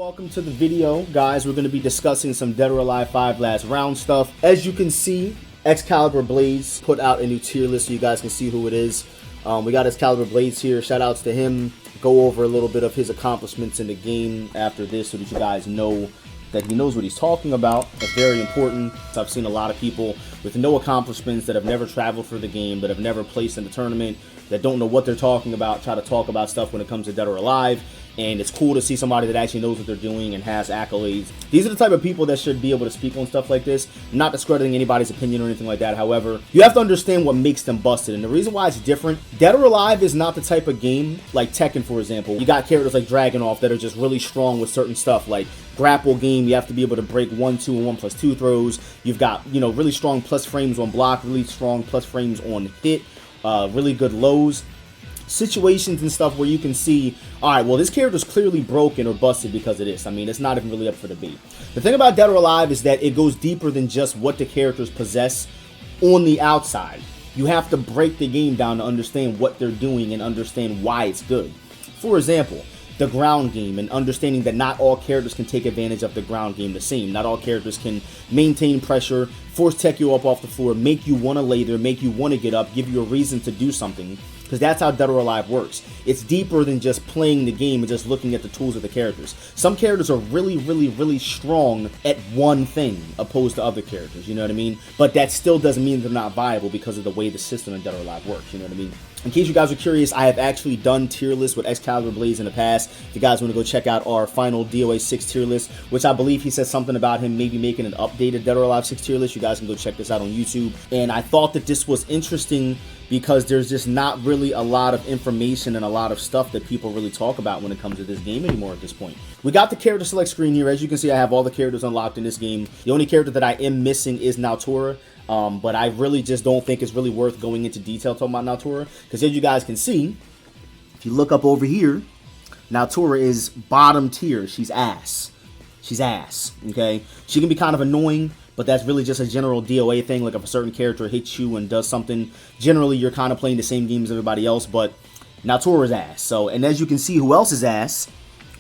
Welcome to the video, guys. We're going to be discussing some Dead or Alive 5 last round stuff. As you can see, Excalibur Blades put out a new tier list so you guys can see who it is. We got Excalibur Blades here. Shout outs to him. Go over a little bit of his accomplishments in the game after this so that you guys know that he knows what he's talking about. That's very important. So I've seen a lot of people with no accomplishments that have never traveled for the game, that have never placed in a tournament, that don't know what they're talking about, try to talk about stuff when it comes to Dead or Alive. And it's cool to see somebody that actually knows what they're doing and has accolades. These are the type of people that should be able to speak on stuff like this. I'm not discrediting anybody's opinion or anything like that. However, you have to understand what makes them busted. And the reason why it's different, Dead or Alive is not the type of game like Tekken, for example. You got characters like Dragunov that are just really strong with certain stuff. Like grapple game, you have to be able to break 1-2 and 1+2 throws. You've got, you know, really strong plus frames on block, really strong plus frames on hit, really good lows. Situations and stuff where you can see, alright, well, this character's clearly broken or busted because of this. I mean, it's not even really up for debate. The thing about Dead or Alive is that it goes deeper than just what the characters possess on the outside. You have to break the game down to understand what they're doing and understand why it's good. For example, the ground game, and understanding that not all characters can take advantage of the ground game the same. Not all characters can maintain pressure, force tech you up off the floor, make you want to lay there, make you want to get up, give you a reason to do something. Because that's how Dead or Alive works. It's deeper than just playing the game and just looking at the tools of the characters. Some characters are really strong at one thing opposed to other characters, you know what I mean? But that still doesn't mean they're not viable because of the way the system in Dead or Alive works, you know what I mean? In case you guys are curious, I have actually done tier lists with Excalibur Blades in the past. If you guys want to go check out our final DOA6 tier list, which I believe he said something about him maybe making an updated Dead or Alive 6 tier list. You guys can go check this out on YouTube. And I thought that this was interesting because there's just not really a lot of information and a lot of stuff that people really talk about when it comes to this game anymore at this point. We got the character select screen here. As you can see, I have all the characters unlocked in this game. The only character that I am missing is Naotora. But I really just don't think it's really worth going into detail talking about Naotora, because as you guys can see, if you look up over here, Naotora is bottom tier. She's ass. She's ass, okay? She can be kind of annoying, but that's really just a general DOA thing. Like if a certain character hits you and does something, generally you're kind of playing the same game as everybody else, but Naotora's ass. So, and as you can see, who else is ass?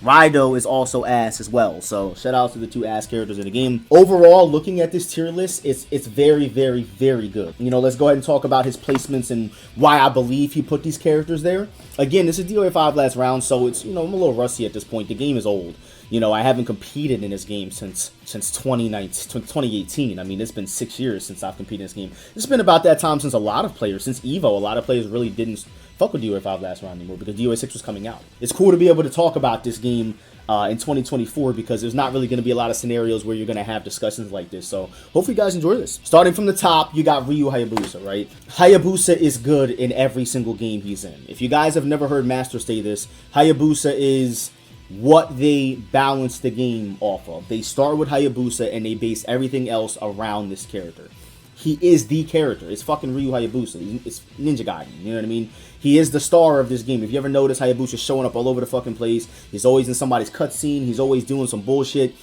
Rhino is also ass as well. So shout out to the two ass characters in the game. Overall, looking at this tier list, it's very good. You know, let's go ahead and talk about his placements and why I believe he put these characters there. Again, this is DOA5 last round, so it's, you know, I'm a little rusty at this point. The game is old. You know, I haven't competed in this game since 2018. I mean, it's been 6 years since I've competed in this game. It's been about that time since a lot of players, since EVO, a lot of players really didn't fuck with DOA5 last round anymore because DOA6 was coming out. It's cool to be able to talk about this game in 2024 because there's not really going to be a lot of scenarios where you're going to have discussions like this. So hopefully you guys enjoy this. Starting from the top, you got Ryu Hayabusa, right? Hayabusa is good in every single game he's in. If you guys have never heard Master say this, Hayabusa is what they balance the game off of. They start with Hayabusa and they base everything else around this character. He is the character. It's fucking Ryu Hayabusa. It's Ninja Gaiden. You know what I mean? He is the star of this game. If you ever notice, Hayabusa showing up all over the fucking place. He's always in somebody's cutscene. He's always doing some bullshit.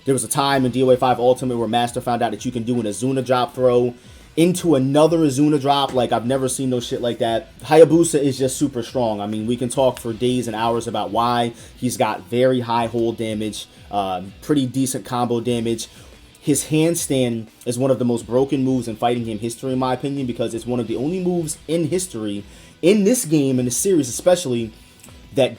There was a time in DOA5 Ultimate where Master found out that you can do an Azuna drop throw into another Azuna drop. Like, I've never seen no shit like that. Hayabusa is just super strong. I mean, we can talk for days and hours about why. He's got very high hold damage, pretty decent combo damage. His handstand is one of the most broken moves in fighting game history, in my opinion, because it's one of the only moves in history, in this game, in the series especially, that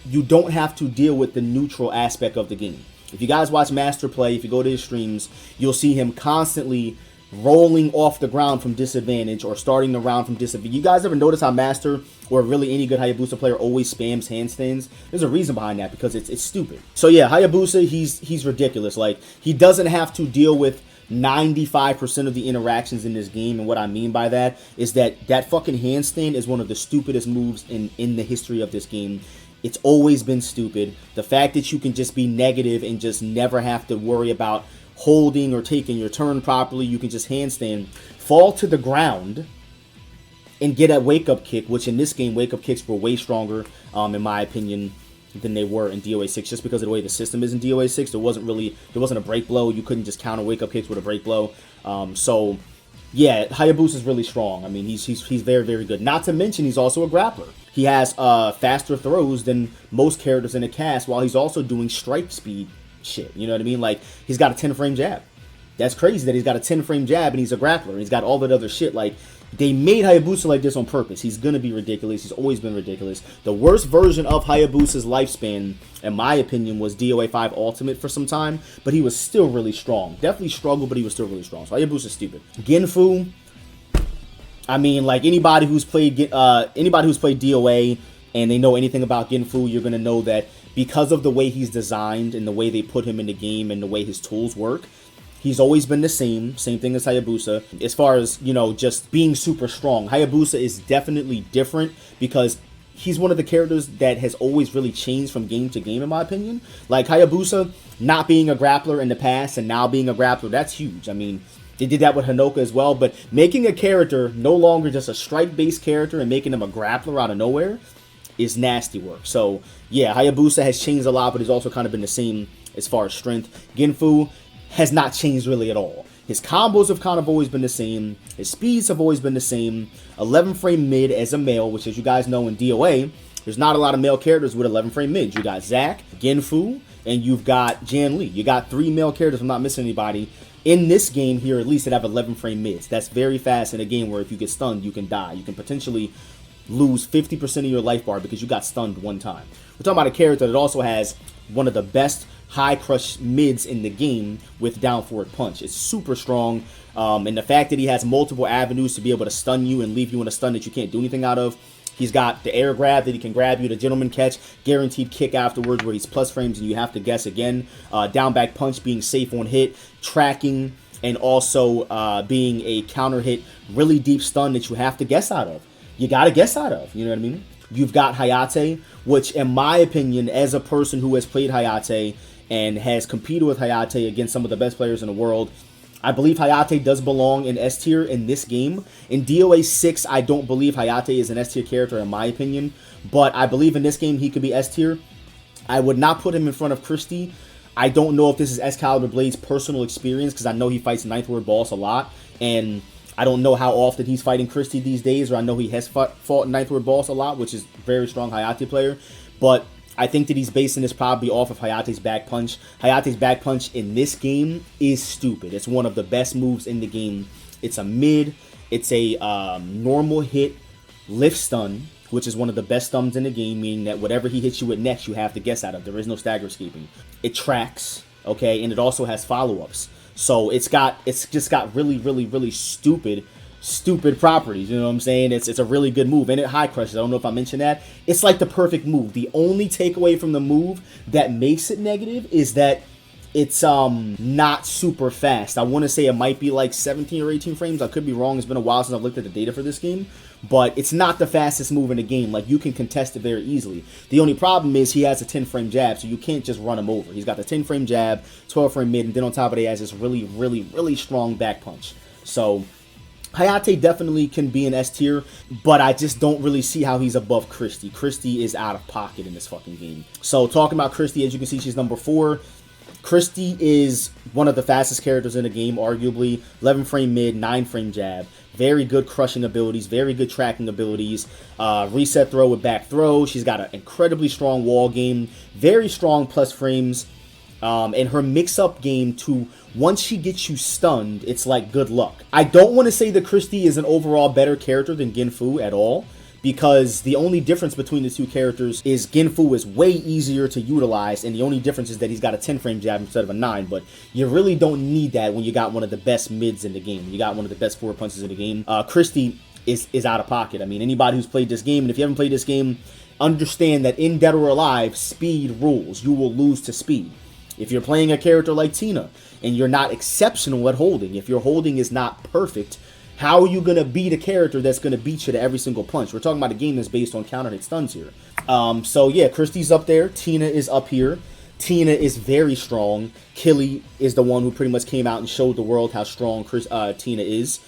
you don't have to deal with the neutral aspect of the game. If you guys watch Master play, if you go to his streams, you'll see him constantly rolling off the ground from disadvantage or starting the round from disadvantage. You guys ever notice how Master or really any good Hayabusa player always spams handstands? There's a reason behind that because it's stupid. So yeah, Hayabusa, he's ridiculous. Like, he doesn't have to deal with 95% of the interactions in this game, and what I mean by that is that fucking handstand is one of the stupidest moves in the history of this game. It's always been stupid. The fact that you can just be negative and just never have to worry about holding or taking your turn properly, you can just handstand, fall to the ground, and get a wake-up kick, which in this game, wake-up kicks were way stronger, in my opinion, than they were in DOA6, just because of the way the system is in DOA6. There wasn't a break blow. You couldn't just counter wake-up kicks with a break blow. So Yeah, Hayabusa is really strong. I mean, he's very, very good. Not to mention, he's also a grappler. He has faster throws than most characters in the cast, while he's also doing strike speed shit. You know what I mean? Like, he's got a 10-frame jab. That's crazy that he's got a 10-frame jab and he's a grappler. And he's got all that other shit. Like, they made Hayabusa like this on purpose. He's going to be ridiculous. He's always been ridiculous. The worst version of Hayabusa's lifespan, in my opinion, was DOA5 Ultimate for some time. But he was still really strong. Definitely struggled, but he was still really strong. So Hayabusa's stupid. Genfu, I mean, like, anybody who's played DOA and they know anything about Genfu, you're going to know that because of the way he's designed and the way they put him in the game and the way his tools work, he's always been the same thing as Hayabusa. As far as, you know, just being super strong, Hayabusa is definitely different because he's one of the characters that has always really changed from game to game, in my opinion. Like, Hayabusa not being a grappler in the past and now being a grappler, that's huge. I mean, they did that with Hinoka as well, but making a character no longer just a strike-based character and making him a grappler out of nowhere is nasty work. So, yeah, Hayabusa has changed a lot, but he's also kind of been the same as far as strength. Genfu has not changed really at all. His combos have kind of always been the same. His speeds have always been the same. 11-frame mid as a male, which, as you guys know, in DOA, there's not a lot of male characters with 11-frame mid. You got Zack, Genfu, and you've got Jan Li. You got 3 male characters, I'm not missing anybody, in this game here, at least, that have 11-frame mids. That's very fast in a game where if you get stunned, you can die. You can potentially lose 50% of your life bar because you got stunned one time. We're talking about a character that also has one of the best high crush mids in the game with down forward punch. It's super strong, and the fact that he has multiple avenues to be able to stun you and leave you in a stun that you can't do anything out of. He's got the air grab that he can grab you, the gentleman catch, guaranteed kick afterwards where he's plus frames and you have to guess again. Down back punch being safe on hit, tracking, and also being a counter hit, really deep stun that you have to guess out of. You got to guess out of, you know what I mean? You've got Hayate, which in my opinion, as a person who has played Hayate and has competed with Hayate against some of the best players in the world, I believe Hayate does belong in S tier in this game. In DOA 6, I don't believe Hayate is an S tier character in my opinion, but I believe in this game he could be S tier. I would not put him in front of Christie. I don't know if this is Excalibur Blade's personal experience because I know he fights Ninth Ward boss a lot, and I don't know how often he's fighting Christie these days, or I know he has fought Ninth Ward boss a lot, which is a very strong Hayate player, but I think that he's basing this probably off of Hayate's back punch. Hayate's back punch in this game is stupid. It's one of the best moves in the game. It's a mid. It's a normal hit lift stun, which is one of the best stuns in the game, meaning that whatever he hits you with next, you have to guess out of. There is no stagger escaping. It tracks, okay, and it also has follow-ups. So it's just got really, really, really stupid properties, you know what I'm saying? It's a really good move, and it high crushes. I don't know if I mentioned that. It's like the perfect move. The only takeaway from the move that makes it negative is that it's not super fast. I want to say it might be like 17 or 18 frames. I could be wrong. It's been a while since I've looked at the data for this game, but it's not the fastest move in the game. Like, you can contest it very easily. The only problem is he has a 10-frame jab, so you can't just run him over. He's got the 10-frame jab, 12-frame mid, and then on top of it, he has this really, really, really strong back punch. So Hayate definitely can be an S tier, but I just don't really see how he's above Christie. Christie is out of pocket in this fucking game. So talking about Christie, as you can see, she's number 4. Christie is one of the fastest characters in the game, arguably. 11-frame mid, 9-frame jab. Very good crushing abilities, very good tracking abilities. Reset throw with back throw. She's got an incredibly strong wall game, very strong plus frames. And her mix-up game to, once she gets you stunned, it's like good luck. I don't want to say that Christie is an overall better character than Genfu at all, because the only difference between the two characters is Genfu is way easier to utilize, and the only difference is that he's got a 10-frame jab instead of a 9, but you really don't need that when you got one of the best mids in the game. When you got one of the best forward punches in the game. Christie is out of pocket. I mean, anybody who's played this game, and if you haven't played this game, understand that in Dead or Alive, speed rules. You will lose to speed. If you're playing a character like Tina, and you're not exceptional at holding, if your holding is not perfect, how are you going to beat a character that's going to beat you to every single punch? We're talking about a game that's based on counter hit stuns here. So yeah, Christie's up there. Tina is up here. Tina is very strong. Killy is the one who pretty much came out and showed the world how strong Tina is.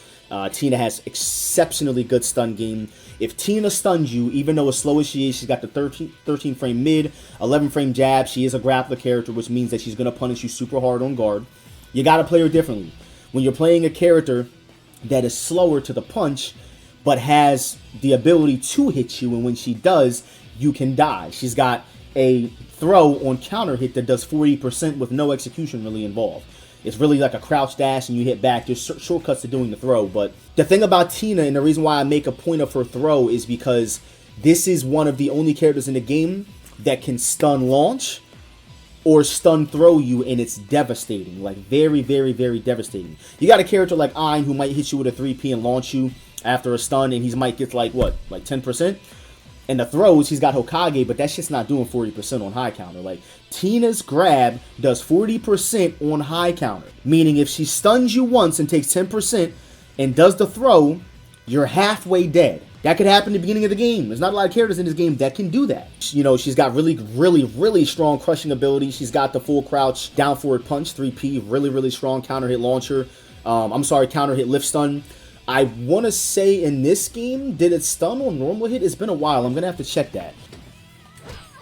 Tina has exceptionally good stun game. If Tina stuns you, even though as slow as she is, she's got the 13-frame mid, 11-frame jab. She is a grappler character, which means that she's going to punish you super hard on guard. You got to play her differently. When you're playing a character that is slower to the punch, but has the ability to hit you, and when she does, you can die. She's got a throw on counter hit that does 40% with no execution really involved. It's really like a crouch dash and you hit back. There's shortcuts to doing the throw, but the thing about Tina, and the reason why I make a point of her throw, is because this is one of the only characters in the game that can stun launch or stun throw you, and it's devastating. Like, very, very, very devastating. You got a character like Ein who might hit you with a 3P and launch you after a stun, and he might get like, what, like 10%? And the throws, he's got Hokage, but that shit's not doing 40% on high counter. Like, Tina's grab does 40% on high counter. Meaning if she stuns you once and takes 10% and does the throw, you're halfway dead. That could happen at the beginning of the game. There's not a lot of characters in this game that can do that. You know, she's got really, really, really strong crushing ability. She's got the full crouch, down forward punch, 3P, really, really strong counter hit launcher. Counter hit lift stun. I want to say in this game, did it stun on normal hit? It's been a while. I'm going to have to check that.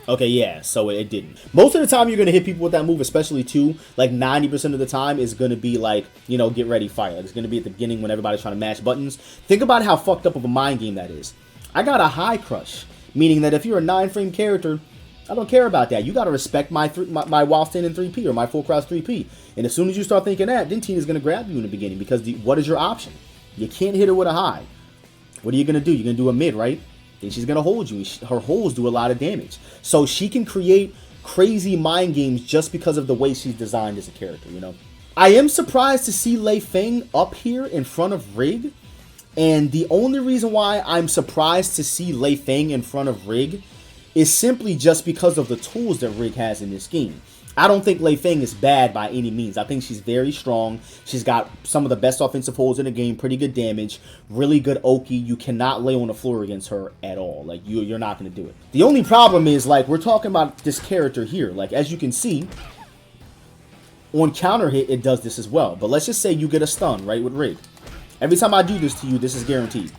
Okay, yeah, so it didn't. Most of the time, you're going to hit people with that move, especially too. Like 90% of the time is going to be like, you know, get ready, fight. Like, it's going to be at the beginning when everybody's trying to mash buttons. Think about how fucked up of a mind game that is. I got a high crush, meaning that if you're a 9-frame character, I don't care about that. You got to respect my while standing 3P or my full crouch 3P. And as soon as you start thinking that, then Tina's going to grab you in the beginning because what is your option? You can't hit her with a high. What are you going to do? You're going to do a mid, right? Then she's going to hold you. Her holds do a lot of damage. So she can create crazy mind games just because of the way she's designed as a character, you know? I am surprised to see Lei Feng up here in front of Rig. And the only reason why I'm surprised to see Lei Feng in front of Rig is simply just because of the tools that Rig has in this game. I don't think Lei Feng is bad by any means. I think she's very strong. She's got some of the best offensive holds in the game, pretty good damage, really good Oki. You cannot lay on the floor against her at all. Like, you're not going to do it. The only problem is, like, we're talking about this character here. Like, as you can see, on counter hit, it does this as well. But let's just say you get a stun, right, with Rig. Every time I do this to you, this is guaranteed.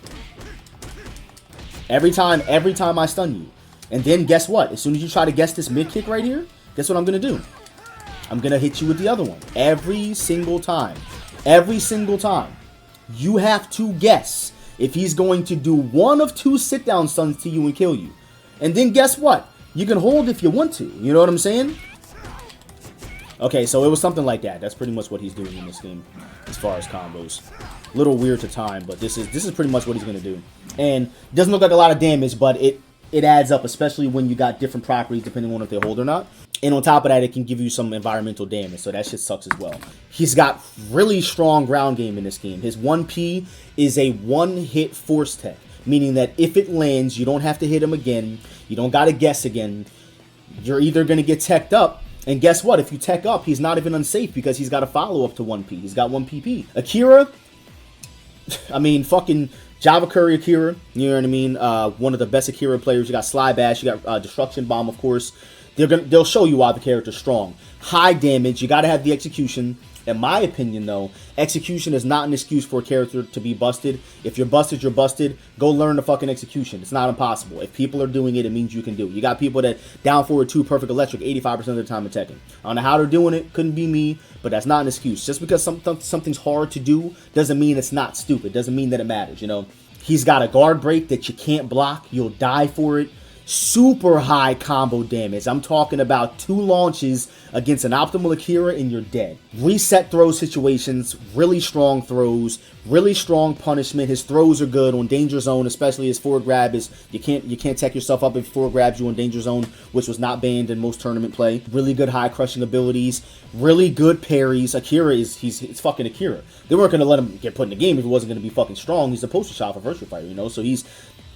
Every time I stun you. And then guess what? As soon as you try to guess this mid kick right here, guess what I'm going to do? I'm going to hit you with the other one. Every single time. Every single time. You have to guess if he's going to do one of two sit-down stuns to you and kill you. And then guess what? You can hold if you want to. You know what I'm saying? Okay, so it was something like that. That's pretty much what he's doing in this game as far as combos. A little weird to time, but this is pretty much what he's going to do. And it doesn't look like a lot of damage, but it adds up, especially when you got different properties depending on if they hold or not. And on top of that, it can give you some environmental damage, so that shit sucks as well. He's got really strong ground game in this game. His 1P is a one-hit force tech, meaning that if it lands, you don't have to hit him again. You don't got to guess again. You're either going to get teched up, and guess what? If you tech up, he's not even unsafe because he's got a follow-up to 1P. He's got 1PP. Akira, I mean, fucking Java Curry Akira, you know what I mean? One of the best Akira players. You got Sly Bash, you got Destruction Bomb, of course. They'll show you why the character's strong. High damage, you got to have the execution. In my opinion, though, execution is not an excuse for a character to be busted. If you're busted, you're busted. Go learn the fucking execution. It's not impossible. If people are doing it, it means you can do it. You got people that down forward 2 perfect electric 85% of the time attacking. I don't know how they're doing it. Couldn't be me, but that's not an excuse. Just because something's hard to do doesn't mean it's not stupid. Doesn't mean that it matters, you know. He's got a guard break that you can't block. You'll die for it. Super high combo damage. I'm talking about 2 launches against an optimal Akira and you're dead. Reset throw situations, really strong throws, really strong punishment. His throws are good on danger zone, especially his forward grab is you can't tech yourself up if forward grabs you on danger zone, which was not banned in most tournament play. Really good high crushing abilities, really good parries. Akira he's fucking Akira. They weren't gonna let him get put in the game if he wasn't gonna be fucking strong. He's a poster child for Virtua Fighter, you know, so he's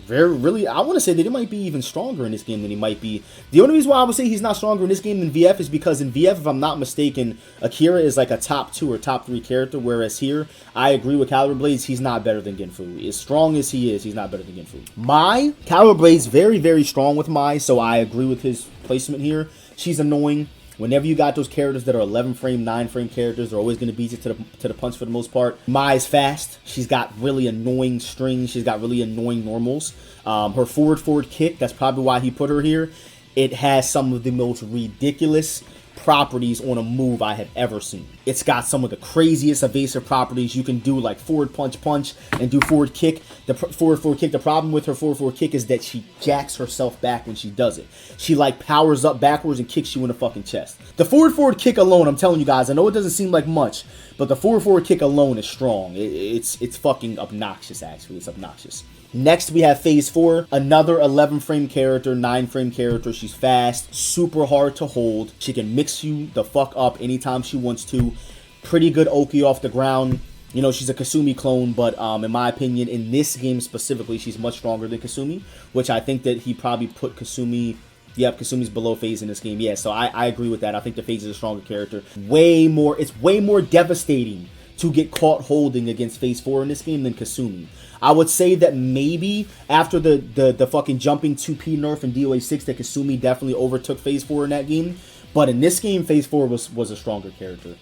really, I want to say that he might be even stronger in this game than he might be. The only reason why I would say he's not stronger in this game than VF is because in VF, if I'm not mistaken, Akira is like a top 2 or top 3 character, whereas here, I agree with Caliber Blades, he's not better than Genfu. As strong as he is, he's not better than Genfu. Mai, Caliber Blades, very, very strong with Mai, so I agree with his placement here. She's annoying. Whenever you got those characters that are 11-frame, 9-frame characters, they're always going to beat you to the punch for the most part. Mai's fast. She's got really annoying strings. She's got really annoying normals. Her forward kick, that's probably why he put her here. It has some of the most ridiculous properties on a move I have ever seen. It's got some of the craziest evasive properties. You can do like forward punch and do forward kick. The forward kick, the problem with her forward kick is that she jacks herself back when she does it. She like powers up backwards and kicks you in the fucking chest. The forward kick alone, I'm telling you guys, I know it doesn't seem like much, but the forward kick alone is strong. It's fucking obnoxious, actually. It's obnoxious. Next, we have Phase 4, another 11-frame character, 9-frame character. She's fast, super hard to hold. She can mix you the fuck up anytime she wants to. Pretty good Oki off the ground. You know, she's a Kasumi clone, but in my opinion, in this game specifically, she's much stronger than Kasumi, which I think that he probably put Kasumi... Yep, Kasumi's below Phase in this game. Yeah, so I agree with that. I think the Phase is a stronger character. It's way more devastating to get caught holding against Phase 4 in this game than Kasumi. I would say that maybe after the fucking jumping 2P nerf in DOA6 that Kasumi definitely overtook Phase 4 in that game. But in this game, Phase 4 was a stronger character.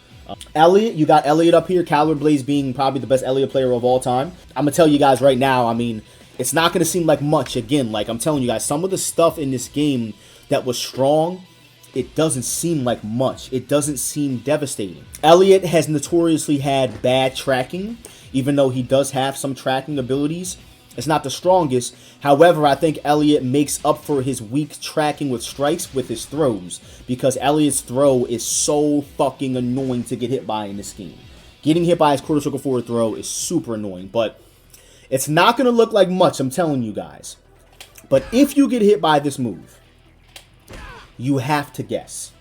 Elliot, you got Elliot up here. Caliber Blaze being probably the best Elliot player of all time. I'm going to tell you guys right now, I mean, it's not going to seem like much. Again, like I'm telling you guys, some of the stuff in this game that was strong, it doesn't seem like much. It doesn't seem devastating. Elliot has notoriously had bad tracking, even though he does have some tracking abilities. It's not the strongest. However, I think Elliot makes up for his weak tracking with strikes with his throws, because Elliot's throw is so fucking annoying to get hit by in this game. Getting hit by his quarter circle forward throw is super annoying, but it's not going to look like much, I'm telling you guys. But if you get hit by this move, you have to guess.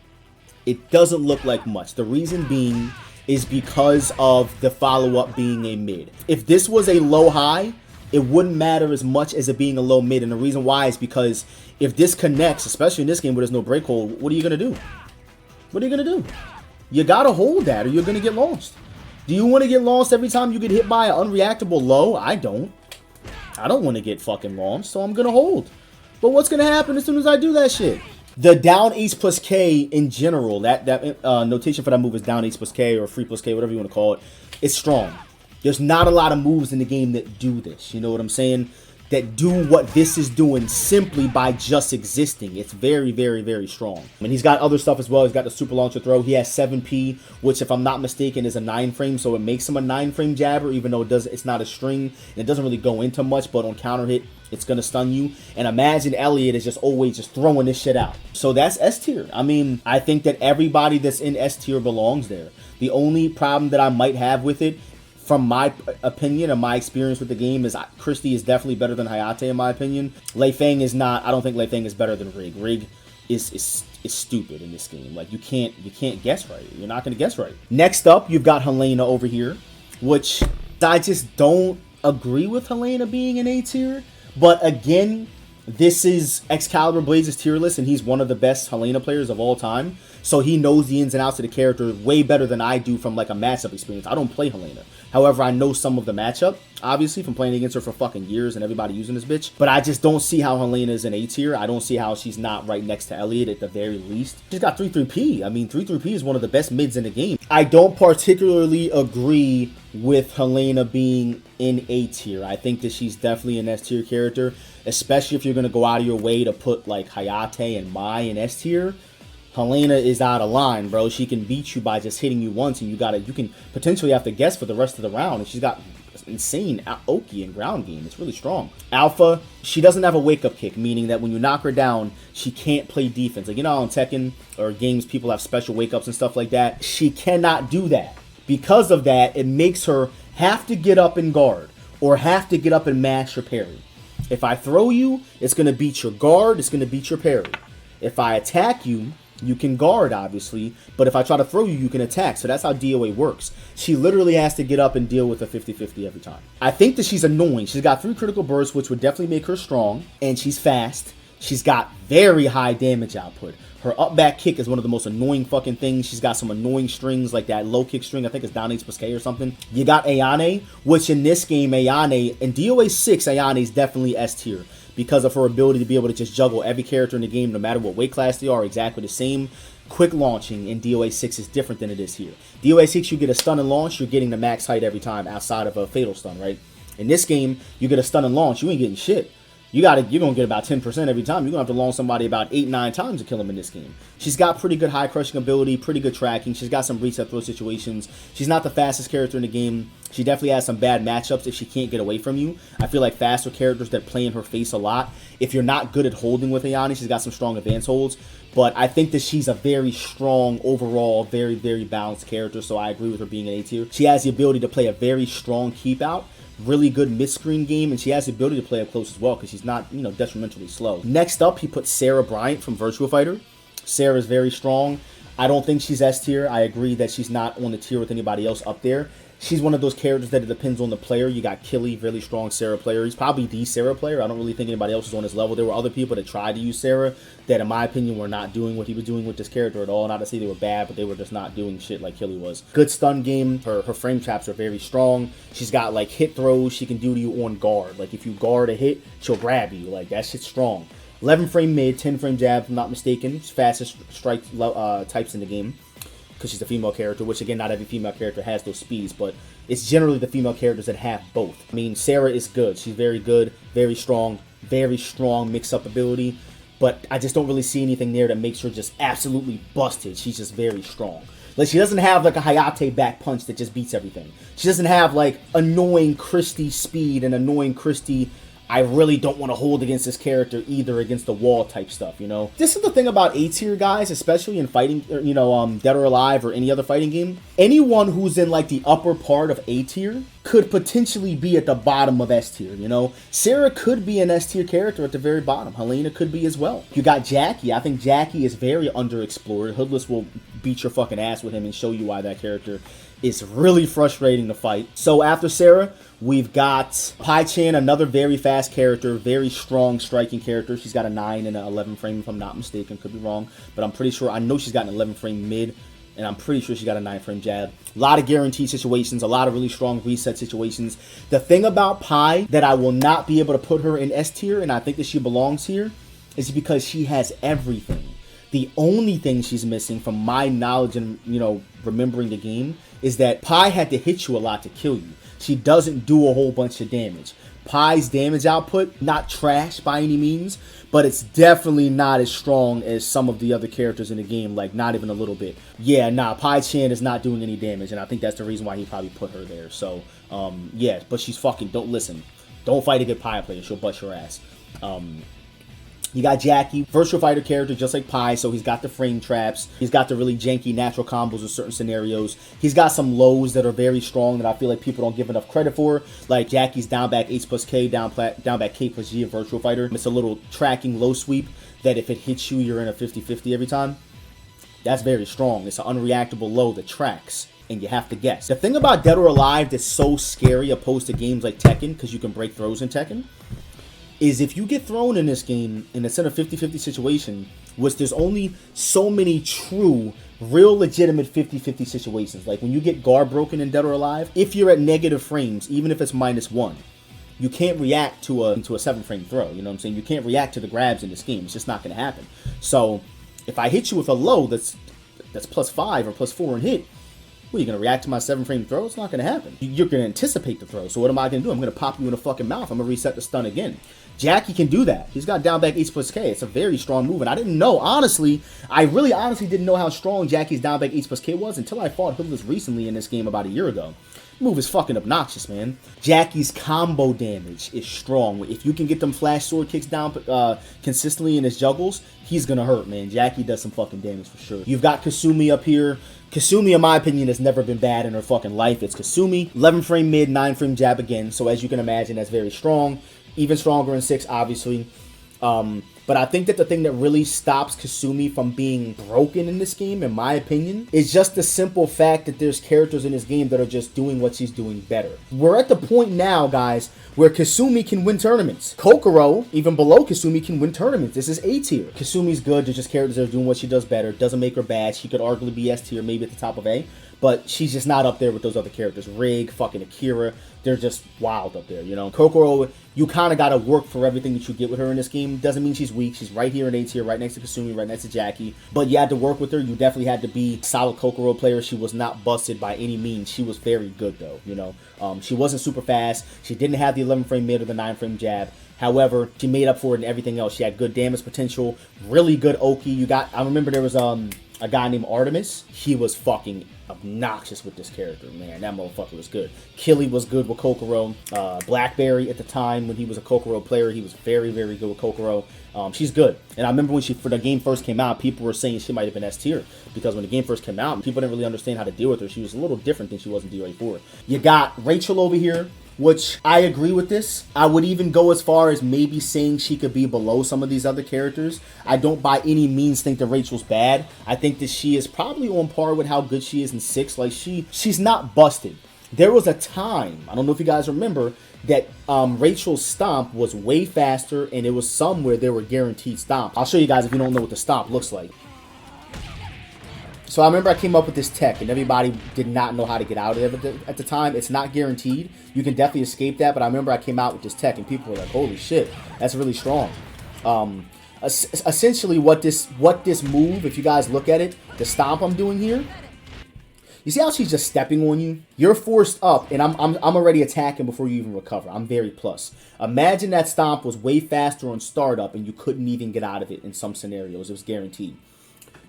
It doesn't look like much. The reason being is because of the follow-up being a mid. If this was a low-high, it wouldn't matter as much as it being a low-mid. And the reason why is because if this connects, especially in this game where there's no break hold, what are you going to do? What are you going to do? You got to hold that or you're going to get lost. Do you want to get lost every time you get hit by an unreactable low? I don't. I don't want to get fucking launched, so I'm going to hold. But what's going to happen as soon as I do that shit? The down H plus K in general, that notation for that move is down H plus K or free plus K, whatever you want to call it. It's strong. There's not a lot of moves in the game that do this. You know what I'm saying? That do what this is doing simply by just existing. It's very, very, very strong. And he's got other stuff as well. He's got the super launcher throw. He has 7P, which if I'm not mistaken is a 9-frame, so it makes him a 9-frame jabber, even though it's not a string. And it doesn't really go into much, but on counter hit, it's going to stun you. And imagine Elliot is just always just throwing this shit out. So that's S tier. I mean, I think that everybody that's in S tier belongs there. The only problem that I might have with it, from my opinion and my experience with the game, is Christie is definitely better than Hayate in my opinion. Lei Feng is not. I don't think Lei Feng is better than Rig. Rig is stupid in this game. Like you can't guess right. You're not going to guess right. Next up, you've got Helena over here, which I just don't agree with Helena being an A tier. But again, this is Excalibur Blaze's tier list, and he's one of the best Helena players of all time. So he knows the ins and outs of the character way better than I do from like a matchup experience. I don't play Helena. However, I know some of the matchup, obviously, from playing against her for fucking years and everybody using this bitch. But I just don't see how Helena is an A tier. I don't see how she's not right next to Elliot at the very least. She's got 3-3P. I mean, 3-3P is one of the best mids in the game. I don't particularly agree with Helena being in A tier. I think that she's definitely an S tier character, especially if you're going to go out of your way to put like Hayate and Mai in S tier. Helena is out of line, bro. She can beat you by just hitting you once, and you can potentially have to guess for the rest of the round. And she's got insane Oki and ground game. It's really strong. Alpha, she doesn't have a wake-up kick, meaning that when you knock her down, she can't play defense. Like, you know how in Tekken or games people have special wake-ups and stuff like that? She cannot do that. Because of that, it makes her have to get up and guard or have to get up and mash or parry. If I throw you, it's going to beat your guard, it's going to beat your parry. If I attack you, you can guard, obviously, but if I try to throw you, you can attack. So that's how DOA works. She literally has to get up and deal with a 50-50 every time. I think that she's annoying. She's got 3 critical bursts, which would definitely make her strong, and she's fast. She's got very high damage output. Her up back kick is one of the most annoying fucking things. She's got some annoying strings, like that low kick string. I think it's down H plus K or something. You got Ayane, which in this game, Ayane, in DOA 6, Ayane is definitely S tier, because of her ability to be able to just juggle every character in the game, no matter what weight class they are, exactly the same. Quick launching in DOA 6 is different than it is here. DOA 6, you get a stun and launch, you're getting the max height every time outside of a fatal stun, right? In this game, you get a stun and launch, you ain't getting shit. you're gonna get about 10% every time. You're gonna have to launch somebody about 8-9 times to kill him in this game. She's got pretty good high crushing ability, pretty good tracking. She's got some reset throw situations. She's not the fastest character in the game. She definitely has some bad matchups if she can't get away from you. I feel like faster characters that play in her face a lot. If you're not good at holding with Ayane, she's got some strong advance holds. But I think that she's a very strong, overall, very, very balanced character, so I agree with her being an A tier. She has the ability to play a very strong keep out, really good mid-screen game, and she has the ability to play up close as well because she's not, detrimentally slow. Next up, he put Sarah Bryant from Virtua Fighter. Sarah's very strong. I don't think she's S tier. I agree that she's not on the tier with anybody else up there. She's one of those characters that it depends on the player. You got Killy, really strong Sarah player. He's probably the Sarah player. I don't really think anybody else is on his level. There were other people that tried to use Sarah that, in my opinion, were not doing what he was doing with this character at all. Not to say they were bad, but they were just not doing shit like Killy was. Good stun game. Her frame traps are very strong. She's got, like, hit throws she can do to you on guard. Like, if you guard a hit, she'll grab you. Like, that shit's strong. 11 frame mid, 10 frame jab, if I'm not mistaken. It's fastest strike types in the game because she's a female character, which, again, not every female character has those speeds, but it's generally the female characters that have both. I mean, Sarah is good. She's very good, very strong mix-up ability, but I just don't really see anything there that makes her just absolutely busted. She's just very strong. Like, she doesn't have, like, a Hayate back punch that just beats everything. She doesn't have, like, annoying Christie speed and annoying Christie, I really don't want to hold against this character either against the wall type stuff, This is the thing about A tier guys, especially in fighting, Dead or Alive or any other fighting game. Anyone who's in, like, the upper part of A tier could potentially be at the bottom of S tier, Sarah could be an S tier character at the very bottom. Helena could be as well. You got Jackie. I think Jackie is very underexplored. Hoodless will beat your fucking ass with him and show you why that character is really frustrating to fight. So after Sarah, we've got Pai Chan, another very fast character, very strong striking character. She's got a 9 and an 11 frame, if I'm not mistaken. Could be wrong, but I'm pretty sure. I know she's got an 11 frame mid, and I'm pretty sure she got a 9 frame jab. A lot of guaranteed situations, a lot of really strong reset situations. The thing about Pai that I will not be able to put her in S tier, and I think that she belongs here, is because she has everything. The only thing she's missing, from my knowledge and, remembering the game, is that Pai had to hit you a lot to kill you. She doesn't do a whole bunch of damage. Pai's damage output, not trash by any means, but it's definitely not as strong as some of the other characters in the game, like not even a little bit. Yeah, nah, Pai Chan is not doing any damage, and I think that's the reason why he probably put her there. So, yeah, but she's fucking, don't listen. Don't fight a good Pai player, she'll bust your ass. You got Jackie, Virtua Fighter character just like Pai, so he's got the frame traps. He's got the really janky natural combos in certain scenarios. He's got some lows that are very strong that I feel like people don't give enough credit for. Like Jackie's down back H plus K, down back K plus G of Virtua Fighter. It's a little tracking low sweep that if it hits you, you're in a 50-50 every time. That's very strong. It's an unreactable low that tracks, and you have to guess. The thing about Dead or Alive that's so scary opposed to games like Tekken, because you can break throws in Tekken, is if you get thrown in this game and it's in a 50-50 situation, which there's only so many true, real legitimate 50-50 situations. Like when you get guard broken in Dead or Alive, if you're at negative frames, even if it's -1, you can't react to a 7-frame throw. You know what I'm saying? You can't react to the grabs in this game. It's just not going to happen. So if I hit you with a low that's +5 or +4 and hit, well, you're going to react to my 7-frame throw? It's not going to happen. You're going to anticipate the throw. So what am I going to do? I'm going to pop you in the fucking mouth. I'm going to reset the stun again. Jackie can do that. He's got down back H plus K. It's a very strong move. And I didn't know, honestly, I really honestly didn't know how strong Jackie's down back H plus K was until I fought Hoodless recently in this game about a year ago. Move is fucking obnoxious, man. Jackie's combo damage is strong. If you can get them flash sword kicks down consistently in his juggles, he's gonna hurt, man. Jackie does some fucking damage for sure. You've got Kasumi up here. Kasumi, in my opinion, has never been bad in her fucking life. It's Kasumi. 11 frame mid, 9 frame jab again. So as you can imagine, that's very strong. Even stronger in 6, obviously. But I think that the thing that really stops Kasumi from being broken in this game, in my opinion, is just the simple fact that there's characters in this game that are just doing what she's doing better. We're at the point now, guys, where Kasumi can win tournaments. Kokoro, even below Kasumi, can win tournaments. This is A tier. Kasumi's good. There's just characters that are doing what she does better. Doesn't make her bad. She could arguably be S tier, maybe at the top of A. But she's just not up there with those other characters. Rig, fucking Akira, they're just wild up there, you know? Kokoro, you kind of got to work for everything that you get with her in this game. Doesn't mean she's weak. She's right here in A tier, right next to Kasumi, right next to Jackie. But you had to work with her. You definitely had to be a solid Kokoro player. She was not busted by any means. She was very good, though, you know? She wasn't super fast. She didn't have the 11 frame mid or the 9 frame jab. However, she made up for it in everything else. She had good damage potential, really good Oki. I remember there was a guy named Artemis. He was fucking obnoxious with this character, man. That motherfucker was good. Killy was good with Kokoro. Blackberry at the time when he was a Kokoro player, he was very, very good with Kokoro. She's good. And I remember when the game first came out, people were saying she might have been S tier because when the game first came out, people didn't really understand how to deal with her. She was a little different than she was in DOA4. You got Rachel over here, which I agree with this. I would even go as far as maybe saying she could be below some of these other characters. I don't by any means think that Rachel's bad. I think that she is probably on par with how good she is in 6. Like she's not busted. There was a time, I don't know if you guys remember, that Rachel's stomp was way faster, and it was somewhere there were guaranteed stomps. I'll show you guys if you don't know what the stomp looks like. So I remember I came up with this tech, and everybody did not know how to get out of it at the time. It's not guaranteed. You can definitely escape that, but I remember I came out with this tech, and people were like, holy shit, that's really strong. Essentially, what this move, if you guys look at it, the stomp I'm doing here, you see how she's just stepping on you? You're forced up, and I'm already attacking before you even recover. I'm very plus. Imagine that stomp was way faster on startup, and you couldn't even get out of it in some scenarios. It was guaranteed.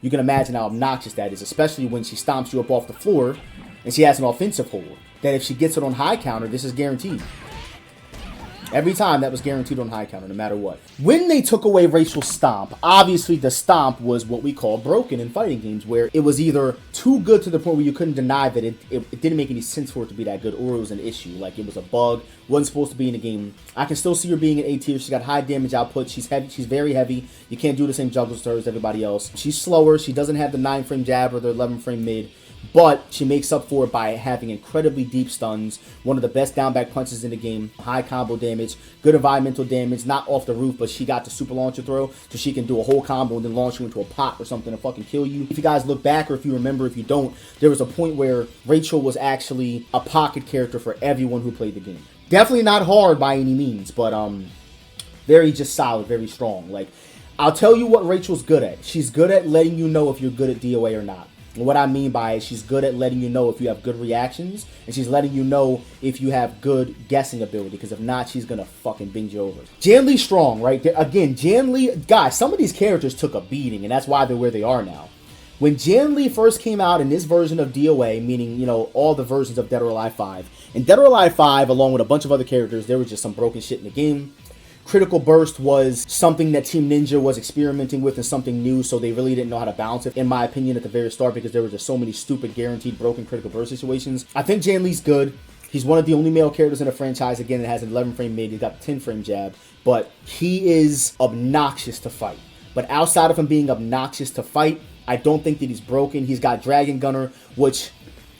You can imagine how obnoxious that is, especially when she stomps you up off the floor and she has an offensive hold. That if she gets it on high counter, this is guaranteed. Every time that was guaranteed on high counter, no matter what. When they took away Rachel's stomp, obviously the stomp was what we call broken in fighting games, where it was either too good to the point where you couldn't deny that it didn't make any sense for it to be that good, or it was an issue, like it was a bug, wasn't supposed to be in the game. I can still see her being an A tier. She's got high damage output. She's heavy. She's very heavy. You can't do the same juggles to her as everybody else. She's slower. She doesn't have the 9-frame jab or the 11-frame mid. But she makes up for it by having incredibly deep stuns, one of the best down back punches in the game, high combo damage, good environmental damage, not off the roof, but she got the super launcher throw, so she can do a whole combo and then launch you into a pot or something and fucking kill you. If you guys look back, or if you remember, if you don't, there was a point where Rachel was actually a pocket character for everyone who played the game. Definitely not hard by any means, but very just solid, very strong. Like, I'll tell you what Rachel's good at. She's good at letting you know if you're good at DOA or not. And what I mean by it, she's good at letting you know if you have good reactions, and she's letting you know if you have good guessing ability, because if not, she's gonna fucking binge you over. Jan Lee's strong, right? Again, Jan Lee, guys, some of these characters took a beating, and that's why they're where they are now. When Jan Lee first came out in this version of DOA, meaning, you know, all the versions of Dead or Alive 5, in Dead or Alive 5, along with a bunch of other characters, there was just some broken shit in the game. Critical Burst was something that Team Ninja was experimenting with and something new, so they really didn't know how to balance it, in my opinion, at the very start, because there were just so many stupid guaranteed broken Critical Burst situations. I think Jan Lee's good. He's one of the only male characters in the franchise, again, that has an 11-frame mid. He's got the 10-frame jab, but he is obnoxious to fight. But outside of him being obnoxious to fight, I don't think that he's broken. He's got Dragon Gunner, which...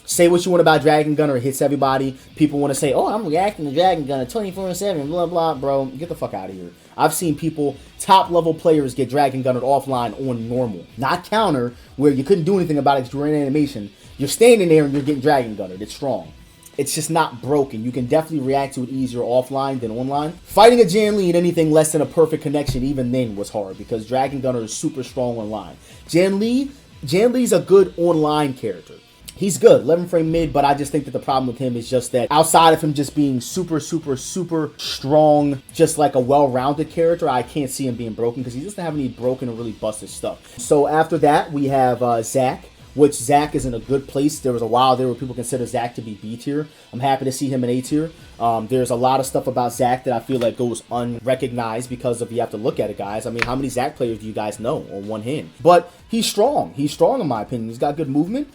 Say what you want about Dragon Gunner, it hits everybody. People want to say, oh, I'm reacting to Dragon Gunner 24/7, blah, blah, bro. Get the fuck out of here. I've seen people, top-level players, get Dragon Gunnered offline on normal. Not counter, where you couldn't do anything about it because you were in animation. You're standing there and you're getting Dragon Gunnered. It's strong. It's just not broken. You can definitely react to it easier offline than online. Fighting a Jan Lee in anything less than a perfect connection, even then, was hard, because Dragon Gunner is super strong online. Jan Lee's a good online character. He's good, 11-frame mid, but I just think that the problem with him is just that outside of him just being super, super, super strong, just like a well-rounded character, I can't see him being broken because he doesn't have any broken or really busted stuff. So after that, we have Zach, which Zach is in a good place. There was a while there where people consider Zach to be B tier. I'm happy to see him in A tier. There's a lot of stuff about Zach that I feel like goes unrecognized because of, you have to look at it, guys. I mean, how many Zach players do you guys know on one hand? But he's strong. He's strong in my opinion. He's got good movement.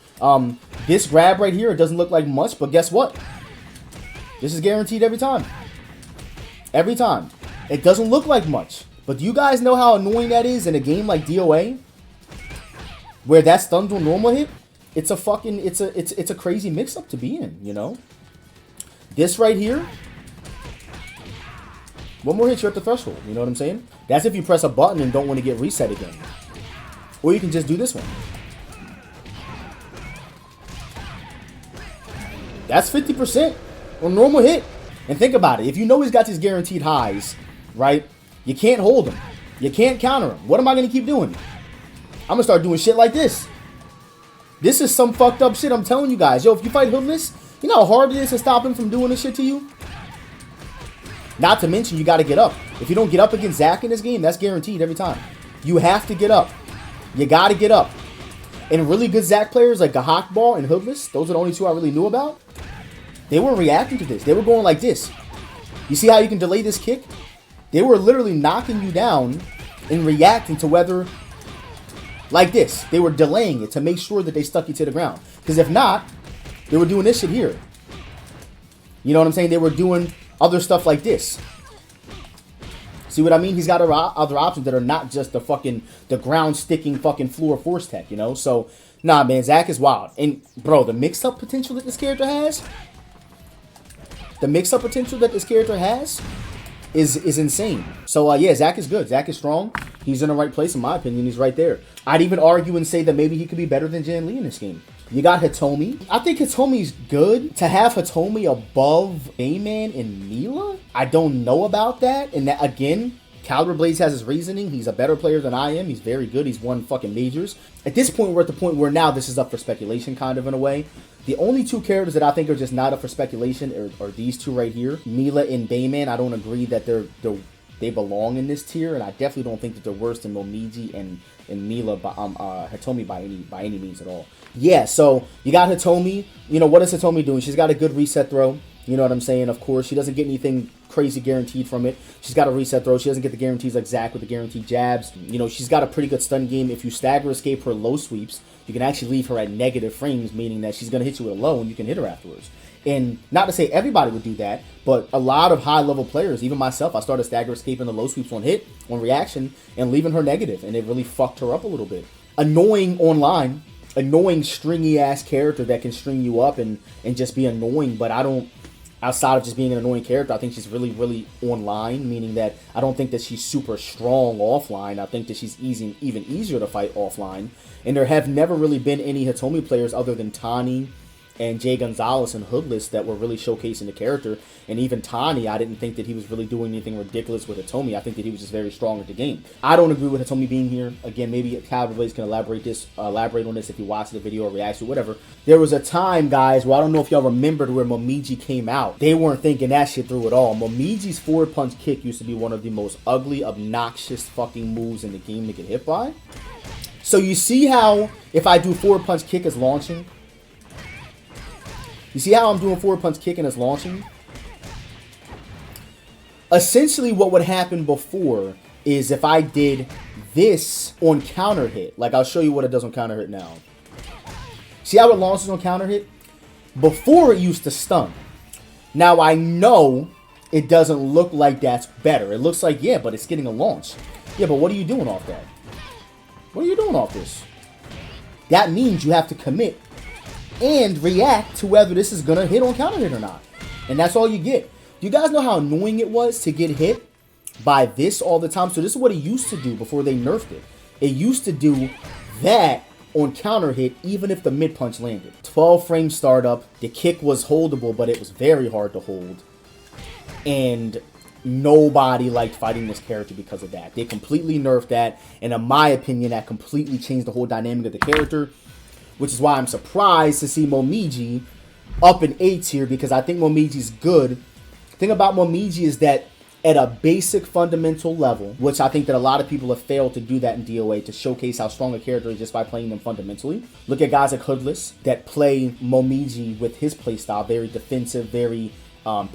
This grab right here, it doesn't look like much, but guess what? This is guaranteed every time. Every time. It doesn't look like much. But do you guys know how annoying that is in a game like DOA? Where that stuns on normal hit? It's a fucking, it's a crazy mix-up to be in, you know? This right here, one more hit, you're at the threshold, you know what I'm saying? That's if you press a button and don't want to get reset again. Or you can just do this one. That's 50% on normal hit. And think about it, if you know he's got these guaranteed highs, right? You can't hold him. You can't counter him. What am I going to keep doing? I'm going to start doing shit like this. This is some fucked up shit, I'm telling you guys. Yo, if you fight Hoodless, you know how hard it is to stop him from doing this shit to you? Not to mention, you got to get up. If you don't get up against Zac in this game, that's guaranteed every time. You have to get up. You got to get up. And really good Zac players like Gahakball and Hoodless, those are the only two I really knew about. They weren't reacting to this. They were going like this. You see how you can delay this kick? They were literally knocking you down and reacting to whether, like this. They were delaying it to make sure that they stuck you to the ground. Because if not, they were doing this shit here. You know what I'm saying? They were doing other stuff like this. See what I mean? He's got other options that are not just the ground sticking fucking floor force tech, you know? So, nah, man, Zac is wild. And, bro, the mix-up potential that this character has, is insane. So, yeah, Zac is good. Zac is strong. He's in the right place, in my opinion. He's right there. I'd even argue and say that maybe he could be better than Jan Lee in this game. You got Hitomi. I think Hitomi's good. To have Hitomi above Bayman and Mila, I don't know about that. And that, again, Caliber Blades has his reasoning. He's a better player than I am. He's very good. He's won fucking majors. At this point, we're at the point where now this is up for speculation, kind of, in a way. The only two characters that I think are just not up for speculation are these two right here. Mila and Bayman. I don't agree that they belong in this tier, and I definitely don't think that they're worse than Momiji and Mila, Hitomi by any means at all. Yeah, so you got Hitomi. You know, what is Hitomi doing? She's got a good reset throw. You know what I'm saying? Of course, she doesn't get anything crazy guaranteed from it. She's got a reset throw. She doesn't get the guarantees like Zac with the guaranteed jabs. You know, she's got a pretty good stun game. If you stagger escape her low sweeps, you can actually leave her at negative frames, meaning that she's going to hit you with a low and you can hit her afterwards. And not to say everybody would do that, but a lot of high-level players, even myself, I started stagger escaping the low sweeps on hit, on reaction, and leaving her negative, and it really fucked her up a little bit. Annoying online, annoying stringy-ass character that can string you up and just be annoying, but I don't, outside of just being an annoying character, I think she's really, really online, meaning that I don't think that she's super strong offline. I think that she's even easier to fight offline, and there have never really been any Hitomi players other than Tani and Jay Gonzalez and Hoodless that were really showcasing the character. And even Tani, I didn't think that he was really doing anything ridiculous with Hitomi. I think that he was just very strong at the game. I don't agree with Hitomi being here. Again, maybe Caliber Blades can elaborate on this if you watch the video or react to whatever. There was a time, guys, where I don't know if y'all remembered where Momiji came out. They weren't thinking that shit through at all. Momiji's forward punch kick used to be one of the most ugly, obnoxious fucking moves in the game to get hit by. So you see how if I do forward punch kick as launching, you see how I'm doing forward punch kick and it's launching? Essentially what would happen before is if I did this on counter hit. Like, I'll show you what it does on counter hit now. See how it launches on counter hit? Before it used to stun. Now I know it doesn't look like that's better. It looks like, yeah, but it's getting a launch. Yeah, but what are you doing off that? What are you doing off this? That means you have to commit and react to whether this is going to hit on counter hit or not. And that's all you get. Do you guys know how annoying it was to get hit by this all the time? So this is what it used to do before they nerfed it. It used to do that on counter hit even if the mid punch landed. 12 frame startup. The kick was holdable, but it was very hard to hold. And nobody liked fighting this character because of that. They completely nerfed that. And in my opinion, that completely changed the whole dynamic of the character. Which is why I'm surprised to see Momiji up in A tier, because I think Momiji's good. The thing about Momiji is that at a basic fundamental level, which I think that a lot of people have failed to do that in DOA, to showcase how strong a character is just by playing them fundamentally. Look at guys like Hoodless that play Momiji with his playstyle, very defensive, very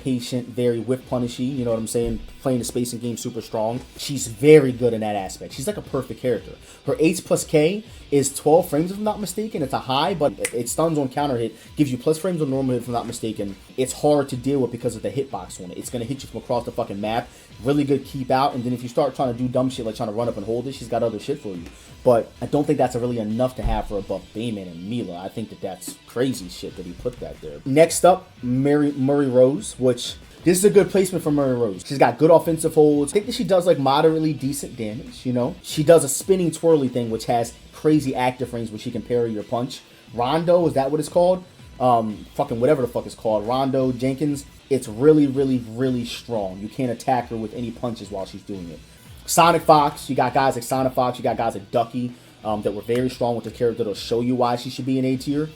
patient, very whip punishy, you know what I'm saying? Playing the spacing game super strong. She's very good in that aspect. She's like a perfect character. Her H plus K is 12 frames if I'm not mistaken. It's a high, but it stuns on counter hit, gives you plus frames on normal hit if I'm not mistaken. It's hard to deal with because of the hitbox on it. It's going to hit you from across the fucking map. Really good keep out, and then if you start trying to do dumb shit like trying to run up and hold it, she's got other shit for you. But I don't think that's really enough to have for above Bayman and Mila. I think that that's crazy shit that he put that there. Next up, EmeryReigns, which this is a good placement for EmeryReigns. She's got good offensive holds. I think that she does like moderately decent damage, you know? She does a spinning twirly thing, which has crazy active frames where she can parry your punch. Rondo, is that what it's called? Fucking whatever the fuck it's called. Rondo Jenkins. It's really, really, really strong. You can't attack her with any punches while she's doing it. Sonic Fox, you got guys like Sonic Fox, you got guys like Ducky that were very strong with the character that'll show you why she should be in A tier.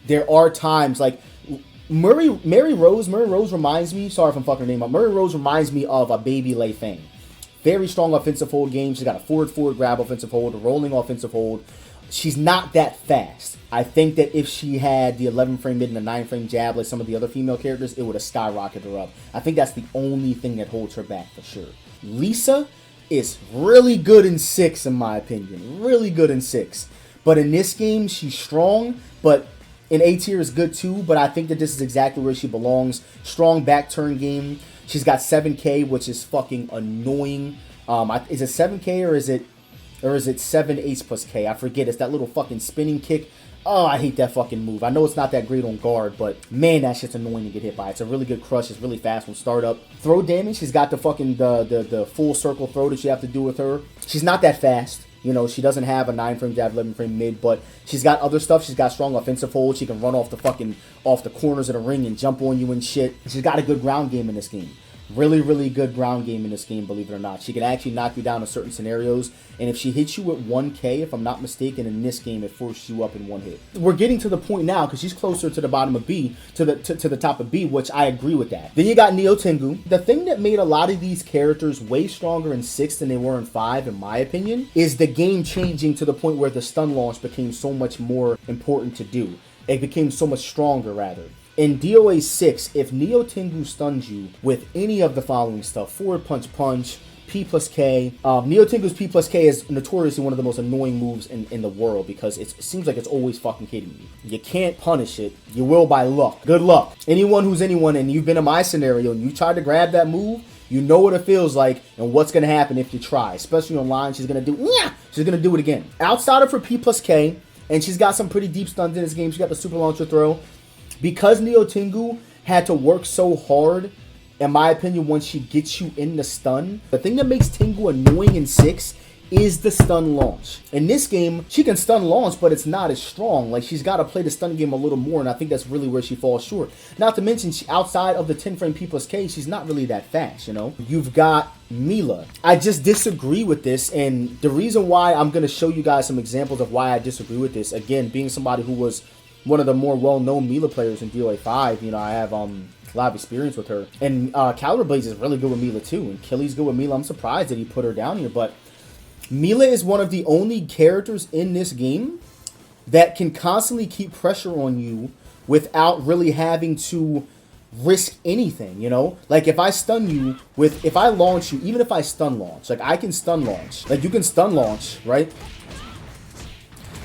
There are times, like Mary Rose reminds me, sorry if I'm fucking her name up, Mary Rose reminds me of a baby Lei Fang. Very strong offensive hold game. She's got a forward grab offensive hold, a rolling offensive hold. She's not that fast. I think that if she had the 11 frame mid and the 9 frame jab like some of the other female characters, it would have skyrocketed her up. I think that's the only thing that holds her back for sure. Lisa is really good in 6 in my opinion. Really good in 6. But in this game, she's strong, but in A tier is good too, but I think that this is exactly where she belongs. Strong back turn game. She's got 7K, which is fucking annoying. Is it 7K or is it 7 ace plus K? I forget. It's that little fucking spinning kick. Oh, I hate that fucking move. I know it's not that great on guard, but man, that shit's annoying to get hit by. It's a really good crush. It's really fast on startup. Throw damage. She's got the fucking the full circle throw that you have to do with her. She's not that fast. You know, she doesn't have a 9 frame jab, 11 frame mid, but she's got other stuff. She's got strong offensive hold. She can run off the corners of the ring and jump on you and shit. She's got a good ground game in this game. Really, really good ground game in this game, believe it or not. She can actually knock you down in certain scenarios. And if she hits you with 1K, if I'm not mistaken, in this game, it forces you up in one hit. We're getting to the point now, because she's closer to the bottom of B, to the top of B, which I agree with that. Then you got Neo Tengu. The thing that made a lot of these characters way stronger in 6 than they were in 5, in my opinion, is the game changing to the point where the stun launch became so much more important to do. It became so much stronger, rather. In DOA 6, if Neo Tengu stuns you with any of the following stuff, forward punch, P plus K. Neo Tengu's P plus K is notoriously one of the most annoying moves in the world because it seems like it's always fucking hitting you. You can't punish it. You will by luck. Good luck. Anyone who's anyone and you've been in my scenario and you tried to grab that move, you know what it feels like and what's going to happen if you try. Especially online, she's going to do it again. Outside of her P plus K, and she's got some pretty deep stuns in this game. She's got the super launcher throw. Because Neo Tengu had to work so hard, in my opinion, once she gets you in the stun, the thing that makes Tengu annoying in 6 is the stun launch. In this game, she can stun launch, but it's not as strong. Like, she's got to play the stun game a little more, and I think that's really where she falls short. Not to mention, outside of the 10 frame P plus K, she's not really that fast, you know? You've got Mila. I just disagree with this, and the reason why I'm going to show you guys some examples of why I disagree with this, again, being somebody who was one of the more well-known Mila players in DOA5, you know, I have a lot of experience with her. And Caliber Blaze is really good with Mila too, and Killy's good with Mila. I'm surprised that he put her down here, but Mila is one of the only characters in this game that can constantly keep pressure on you without really having to risk anything, you know? Like, if I stun you if I launch you, even if I stun launch, like, I can stun launch. Like, you can stun launch, right?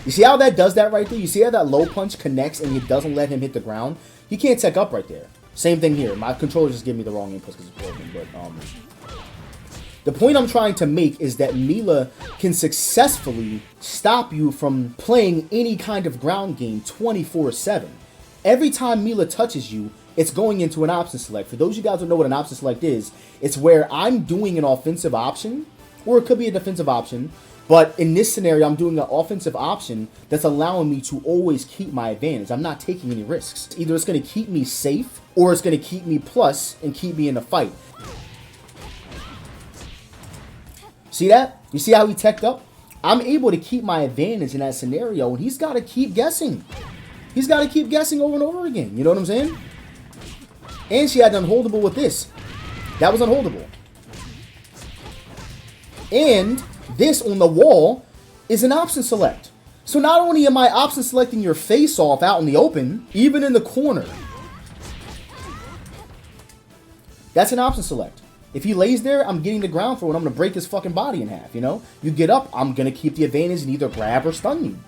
You see how that does that right there? You see how that low punch connects and it doesn't let him hit the ground? He can't tech up right there. Same thing here. My controller just gave me the wrong inputs because it's broken. But the point I'm trying to make is that Mila can successfully stop you from playing any kind of ground game 24/7. Every time Mila touches you, it's going into an option select. For those of you guys who know what an option select is, it's where I'm doing an offensive option, or it could be a defensive option. But in this scenario, I'm doing an offensive option that's allowing me to always keep my advantage. I'm not taking any risks. Either it's going to keep me safe, or it's going to keep me plus and keep me in the fight. See that? You see how he teched up? I'm able to keep my advantage in that scenario, and he's got to keep guessing. He's got to keep guessing over and over again. You know what I'm saying? And she had an unholdable with this. That was unholdable. And this on the wall is an option select. So not only am I option selecting your face off out in the open, even in the corner. That's an option select. If he lays there, I'm getting the ground for it. I'm going to break his fucking body in half, you know? You get up, I'm going to keep the advantage and either grab or stun you.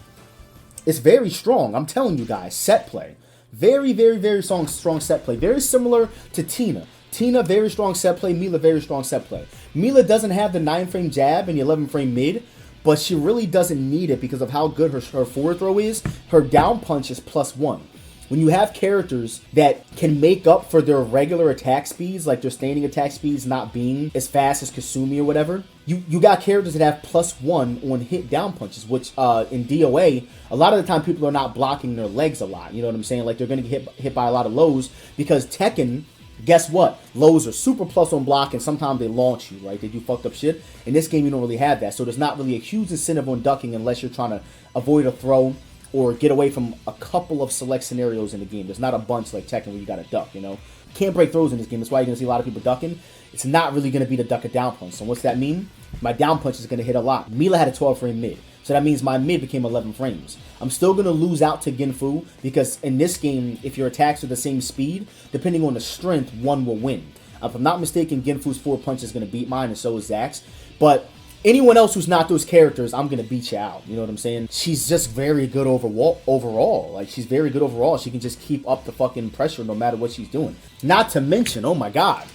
It's very strong. I'm telling you guys, set play. Very, very, very strong set play. Very similar to Tina. Tina, very strong set play. Mila, very strong set play. Mila doesn't have the 9 frame jab and the 11 frame mid, but she really doesn't need it because of how good her forward throw is. Her down punch is +1. When you have characters that can make up for their regular attack speeds, like their standing attack speeds not being as fast as Kasumi or whatever, you got characters that have +1 on hit down punches, which in DOA, a lot of the time people are not blocking their legs a lot. You know what I'm saying? Like, they're going to get hit by a lot of lows because Tekken, guess what? Lows are super plus on block, and sometimes they launch you, right? They do fucked up shit. In this game, you don't really have that, so there's not really a huge incentive on ducking unless you're trying to avoid a throw or get away from a couple of select scenarios in the game. There's not a bunch like Tekken where you gotta duck, you know? Can't break throws in this game. That's why you're gonna see a lot of people ducking. It's not really gonna be the duck a down punch. So what's that mean? My down punch is gonna hit a lot. Mila had a 12 frame mid. So that means my mid became 11 frames. I'm still going to lose out to Ginfu because in this game, if your attacks are the same speed, depending on the strength, one will win. If I'm not mistaken, Ginfu's 4 punch is going to beat mine and so is Zack's. But anyone else who's not those characters, I'm going to beat you out. You know what I'm saying? She's just very good overall. Like, she's very good overall. She can just keep up the fucking pressure no matter what she's doing. Not to mention, oh my god,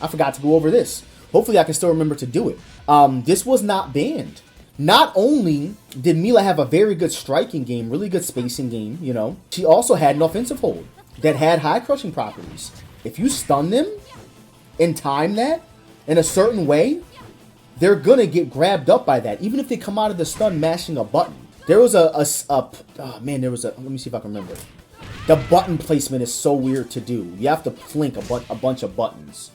I forgot to go over this. Hopefully I can still remember to do it. This was not banned. Not only did Mila have a very good striking game, really good spacing game, you know, she also had an offensive hold that had high crushing properties. If you stun them and time that in a certain way, they're gonna get grabbed up by that, even if they come out of the stun mashing a button. There was let me see if I can remember. The button placement is so weird to do. You have to plink a bunch of buttons.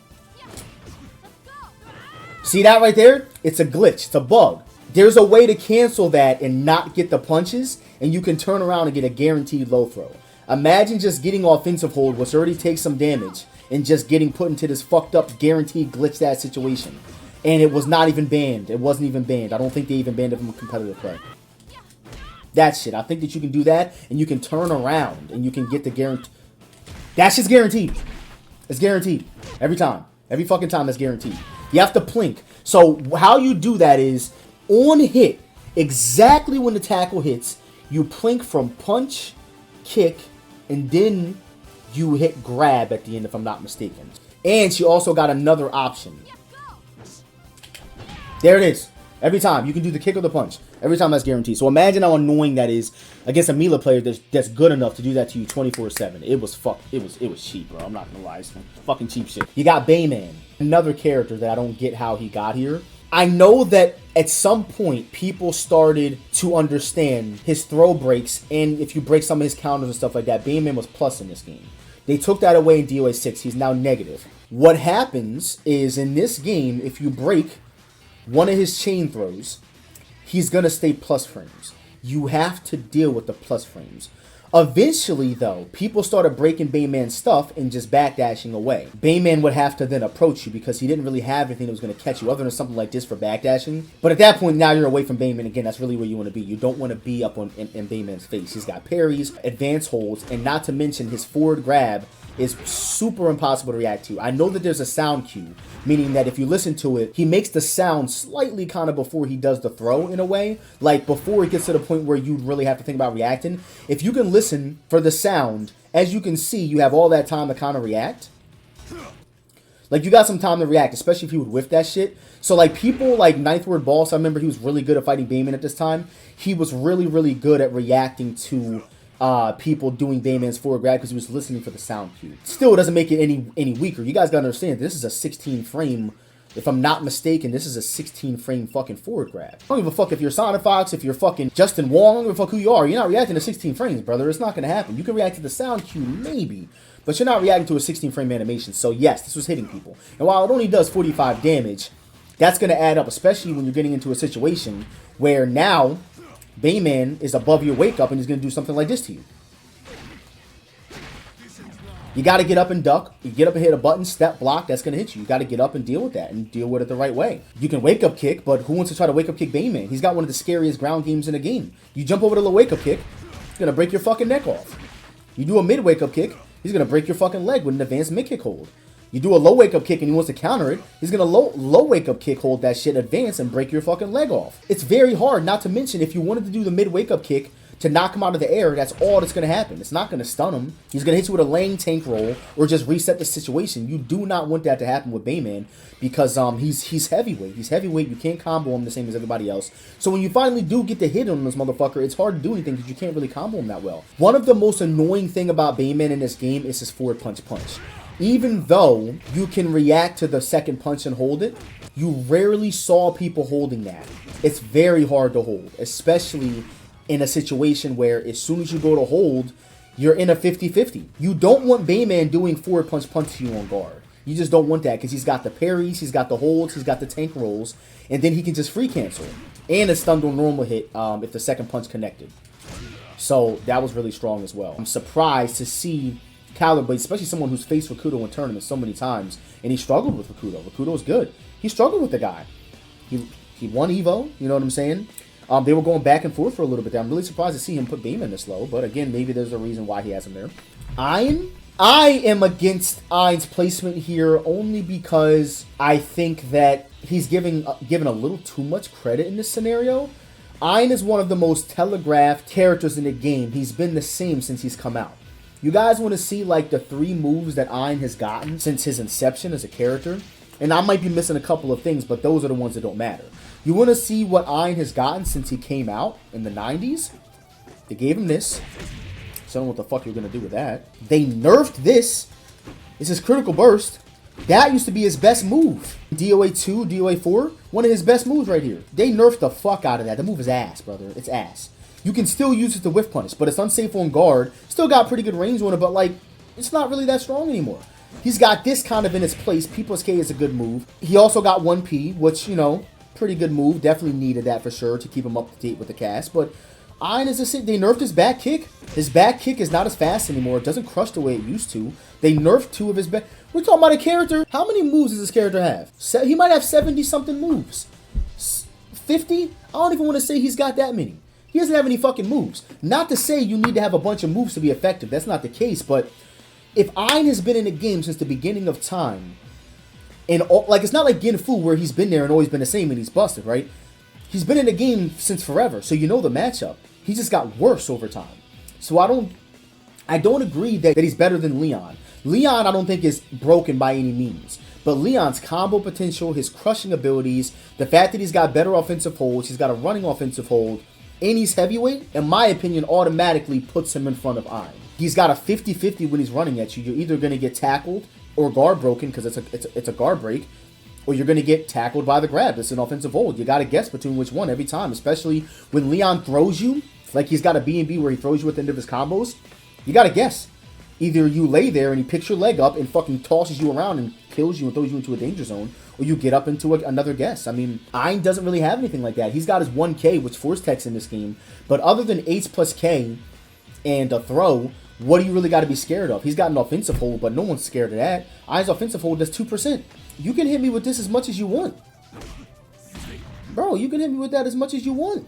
See that right there? It's a glitch, it's a bug. There's a way to cancel that and not get the punches, and you can turn around and get a guaranteed low throw. Imagine just getting offensive hold, which already takes some damage, and just getting put into this fucked up guaranteed glitched ass situation. And it was not even banned. It wasn't even banned. I don't think they even banned it from competitive play. That shit. I think that you can do that, and you can turn around, and you can get the guarantee. That shit's guaranteed. It's guaranteed. Every time. Every fucking time that's guaranteed. You have to plink. So how you do that is, on hit, exactly when the tackle hits, you plink from punch, kick, and then you hit grab at the end, if I'm not mistaken. And she also got another option. There it is. Every time. You can do the kick or the punch. Every time that's guaranteed. So imagine how annoying that is against a Mila player that's good enough to do that to you 24/7. It was cheap, bro. I'm not gonna lie. It's fucking cheap shit. You got Bayman, another character that I don't get how he got here. I know that at some point, people started to understand his throw breaks, and if you break some of his counters and stuff like that, Bayman was plus in this game. They took that away in DOA6. He's now negative. What happens is, in this game, if you break one of his chain throws, he's going to stay plus frames. You have to deal with the plus frames. Eventually, though, people started breaking Bayman's stuff and just backdashing away. Bayman would have to then approach you because he didn't really have anything that was going to catch you other than something like this for backdashing. But at that point, now you're away from Bayman again. That's really where you want to be. You don't want to be up in Bayman's face. He's got parries, advance holds, and not to mention his forward grab is super impossible to react to. I know that there's a sound cue, meaning that if you listen to it, he makes the sound slightly kind of before he does the throw in a way. Like before it gets to the point where you really have to think about reacting. If you can listen for the sound, as you can see, you have all that time to kind of react. Like you got some time to react, especially if you would whiff that shit. So like people like Ninth Word Boss, I remember he was really good at fighting Bayman at this time. He was really, really good at reacting to people doing Bayman's forward grab because he was listening for the sound cue. Still, it doesn't make it any weaker. You guys gotta understand, this is a 16 frame, if I'm not mistaken, this is a 16 frame fucking forward grab. I don't give a fuck if you're Sonic Fox, if you're fucking Justin Wong, I don't give a fuck who you are. You're not reacting to 16 frames, brother. It's not gonna happen. You can react to the sound cue, maybe, but you're not reacting to a 16 frame animation. So yes, this was hitting people. And while it only does 45 damage, that's gonna add up, especially when you're getting into a situation where now Bayman is above your wake up and he's going to do something like this to you. You got to get up and duck. You get up and hit a button, step, block, that's going to hit you. You got to get up and deal with that and deal with it the right way. You can wake up kick, but who wants to try to wake up kick Bayman? He's got one of the scariest ground games in the game. You jump over to the wake up kick, he's going to break your fucking neck off. You do a mid wake up kick, he's going to break your fucking leg with an advanced mid kick hold. You do a low wake up kick and he wants to counter it, he's going to low wake up kick hold that shit, advance, and break your fucking leg off. It's very hard, not to mention if you wanted to do the mid wake up kick to knock him out of the air, that's all that's going to happen. It's not going to stun him. He's going to hit you with a laying tank roll or just reset the situation. You do not want that to happen with Bayman because he's heavyweight. He's heavyweight. You can't combo him the same as everybody else. So when you finally do get the hit on this motherfucker, it's hard to do anything because you can't really combo him that well. One of the most annoying thing about Bayman in this game is his forward punch. Even though you can react to the second punch and hold it, you rarely saw people holding that. It's very hard to hold, especially in a situation where as soon as you go to hold, you're in a 50-50. You don't want Bayman doing forward punch to you on guard. You just don't want that because he's got the parries, he's got the holds, he's got the tank rolls, and then he can just free cancel. And it's stunned on normal hit if the second punch connected. So that was really strong as well. I'm surprised to see Caliber Blades, especially someone who's faced Rakuto in tournaments so many times, and he struggled with Rakuto. Rakuto was good. He struggled with the guy. He won Evo, you know what I'm saying? They were going back and forth for a little bit there. I'm really surprised to see him put Beam in this low, but again, maybe there's a reason why he has him there. Ein? I am against Ein's placement here only because I think that he's given a little too much credit in this scenario. Ein is one of the most telegraphed characters in the game. He's been the same since he's come out. You guys want to see like the 3 moves that Ein has gotten since his inception as a character? And I might be missing a couple of things, but those are the ones that don't matter. You want to see what Ein has gotten since he came out in the 90s? They gave him this. So I don't know what the fuck you're going to do with that. They nerfed this. This is Critical Burst. That used to be his best move. DOA2, DOA4, one of his best moves right here. They nerfed the fuck out of that. The move is ass, brother. It's ass. You can still use it to whiff punish, but it's unsafe on guard. Still got pretty good range on it, but like, it's not really that strong anymore. He's got this kind of in its place. P plus K is a good move. He also got 1P, which, you know, pretty good move. Definitely needed that for sure to keep him up to date with the cast. But Ein is they nerfed his back kick. His back kick is not as fast anymore. It doesn't crush the way it used to. They nerfed 2 of his back. We're talking about a character. How many moves does this character have? He might have 70-something moves. 50? I don't even want to say he's got that many. He doesn't have any fucking moves. Not to say you need to have a bunch of moves to be effective. That's not the case. But if Ein has been in the game since the beginning of time, and like it's not like Ginfu where he's been there and always been the same and he's busted, right? He's been in the game since forever, so you know the matchup. He just got worse over time. So I don't agree that he's better than Leon. Leon I don't think is broken by any means. But Leon's combo potential, his crushing abilities, the fact that he's got better offensive holds, he's got a running offensive hold, and he's heavyweight, in my opinion, automatically puts him in front of Ein. He's got a 50-50 when he's running at you. You're either going to get tackled or guard broken because it's a guard break, or you're going to get tackled by the grab. It's an offensive hold. You got to guess between which one every time, especially when Leon throws you, like he's got a B&B where he throws you at the end of his combos. You got to guess. Either you lay there and he picks your leg up and fucking tosses you around and kills you and throws you into a danger zone, or you get up into another guess. I mean, Ein doesn't really have anything like that. He's got his 1K, which force techs in this game, but other than H plus K and a throw, what do you really got to be scared of? He's got an offensive hold, but no one's scared of that. Ein's offensive hold does 2%. You can hit me with this as much as you want. Bro, you can hit me with that as much as you want.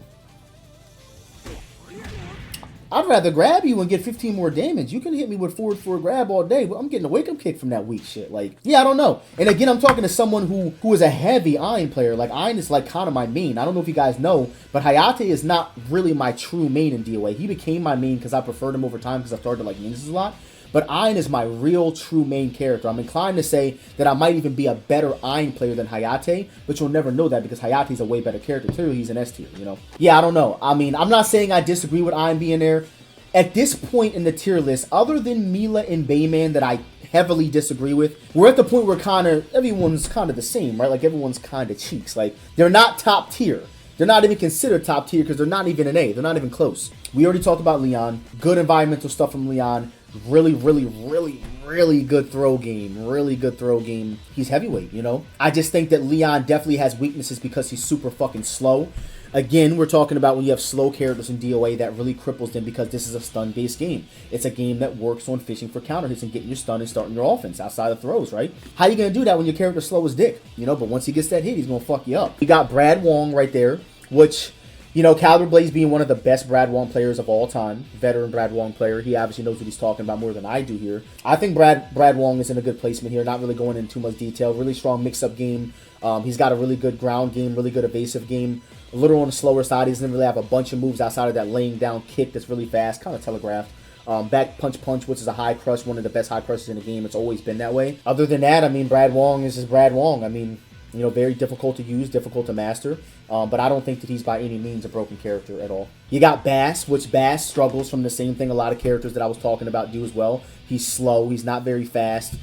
I'd rather grab you and get 15 more damage. You can hit me with forward for a grab all day, but I'm getting a wake-up kick from that weak shit. Like, yeah, I don't know. And again, I'm talking to someone who is a heavy Ein player. Like, Ein is like kind of my main. I don't know if you guys know, but Hayate is not really my true main in DOA. He became my main because I preferred him over time because I started to like ninjas a lot. But Ein is my real, true main character. I'm inclined to say that I might even be a better Ein player than Hayate, but you'll never know that because Hayate's a way better character. Clearly, he's an S tier, you know? Yeah, I don't know. I mean, I'm not saying I disagree with Ein being there. At this point in the tier list, other than Mila and Bayman that I heavily disagree with, we're at the point where everyone's kind of the same, right? Like, everyone's kind of cheeks. Like, they're not top tier. They're not even considered top tier because they're not even an A. They're not even close. We already talked about Leon. Good environmental stuff from Leon. Really, really, really, really good throw game. Really good throw game. He's heavyweight, you know? I just think that Leon definitely has weaknesses because he's super fucking slow. Again, we're talking about when you have slow characters in DOA, that really cripples them because this is a stun-based game. It's a game that works on fishing for counter hits and getting your stun and starting your offense outside of throws, right? How you going to do that when your character's slow as dick? You know, but once he gets that hit, he's going to fuck you up. You got Brad Wong right there, which, you know, Caliber Blades being one of the best Brad Wong players of all time, veteran Brad Wong player. He obviously knows what he's talking about more than I do here. I think Brad Wong is in a good placement here, not really going into too much detail. Really strong mix-up game. He's got a really good ground game, really good evasive game. A little on the slower side. He doesn't really have a bunch of moves outside of that laying down kick that's really fast, kind of telegraphed. Back punch, which is a high crush, one of the best high crushes in the game. It's always been that way. Other than that, I mean, Brad Wong is just Brad Wong. I mean, you know, very difficult to use, difficult to master. But I don't think that he's by any means a broken character at all. You got Bass, which Bass struggles from the same thing a lot of characters that I was talking about do as well. He's slow. He's not very fast.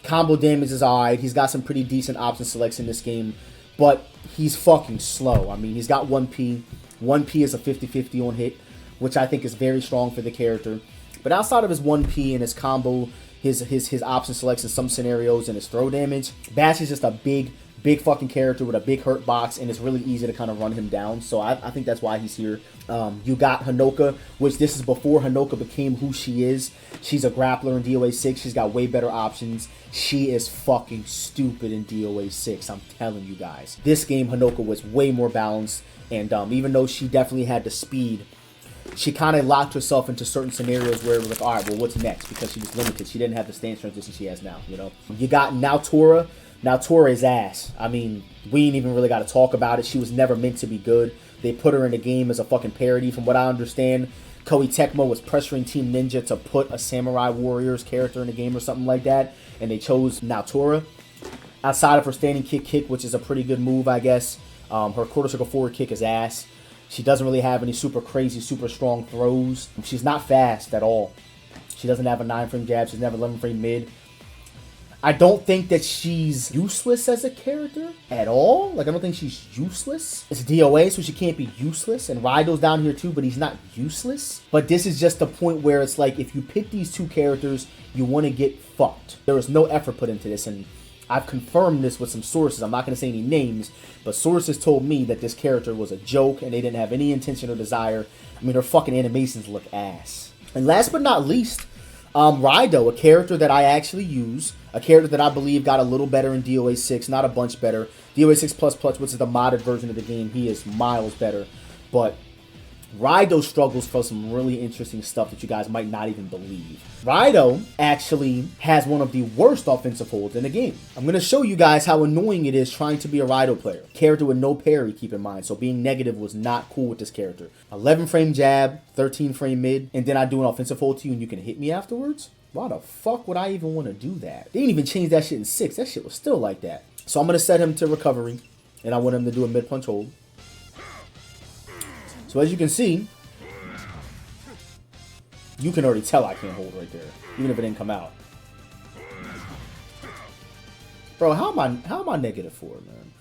Combo damage is alright. He's got some pretty decent option selects in this game. But he's fucking slow. I mean, he's got 1P. 1P is a 50-50 on hit, which I think is very strong for the character. But outside of his 1P and his combo, his option selects in some scenarios and his throw damage, Bash is just a big, Big fucking character with a big hurt box, and it's really easy to kind of run him down. So I think that's why he's here. You got Hanoka, which this is before Hanoka became who she is. She's a grappler in DOA6. She's got way better options. She is fucking stupid in DOA6. I'm telling you guys. This game, Hanoka was way more balanced, and even though she definitely had the speed, she kind of locked herself into certain scenarios where it was like, all right, well, what's next? Because she was limited. She didn't have the stance transition she has now, you know? You got Naotora. Naotora is ass. I mean, we ain't even really got to talk about it. She was never meant to be good. They put her in the game as a fucking parody. From what I understand, Koei Tecmo was pressuring Team Ninja to put a Samurai Warriors character in the game or something like that, and they chose Naotora. Outside of her standing kick, which is a pretty good move, I guess, her quarter circle forward kick is ass. She doesn't really have any super crazy, super strong throws. She's not fast at all. She doesn't have a 9-frame jab. She's never 11-frame mid. I don't think that she's useless as a character at all. Like, I don't think she's useless. It's DOA, so she can't be useless. And Raido's down here too, but he's not useless. But this is just the point where it's like, if you pick these two characters, you want to get fucked. There was no effort put into this, and I've confirmed this with some sources. I'm not going to say any names, but sources told me that this character was a joke, and they didn't have any intention or desire. I mean, her fucking animations look ass. And last but not least, Raido, a character that I actually use, a character that I believe got a little better in DOA6, not a bunch better. DOA6++, which is the modded version of the game, he is miles better. But Raido struggles for some really interesting stuff that you guys might not even believe. Raido actually has one of the worst offensive holds in the game. I'm going to show you guys how annoying it is trying to be a Raido player. Character with no parry, keep in mind. So being negative was not cool with this character. 11-frame jab, 13-frame mid, and then I do an offensive hold to you and you can hit me afterwards? Why the fuck would I even want to do that? They didn't even change that shit in 6. That shit was still like that. So I'm going to set him to recovery, and I want him to do a mid-punch hold. So as you can see, you can already tell I can't hold right there, even if it didn't come out. Bro, how am I negative for it, man?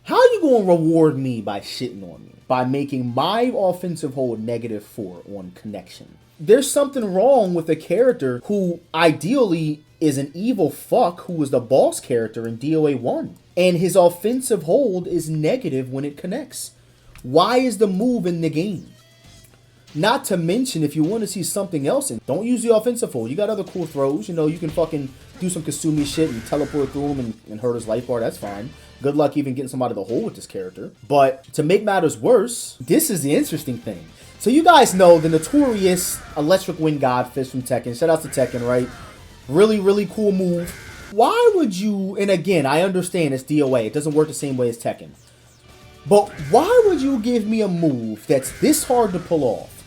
How are you going to reward me by shitting on me? By making my offensive hold -4 on connection. There's something wrong with a character who ideally is an evil fuck who was the boss character in DOA1. And his offensive hold is negative when it connects. Why is the move in the game? Not to mention, if you want to see something else, don't use the offensive hold. You got other cool throws. You know, you can fucking do some Kasumi shit and teleport through him and hurt his life bar. That's fine. Good luck even getting somebody to hold with this character. But to make matters worse, this is the interesting thing. So you guys know the notorious Electric Wind God Fist from Tekken. Shout out to Tekken, right? Really, really cool move. Why would you, and again, I understand it's DOA. It doesn't work the same way as Tekken. But why would you give me a move that's this hard to pull off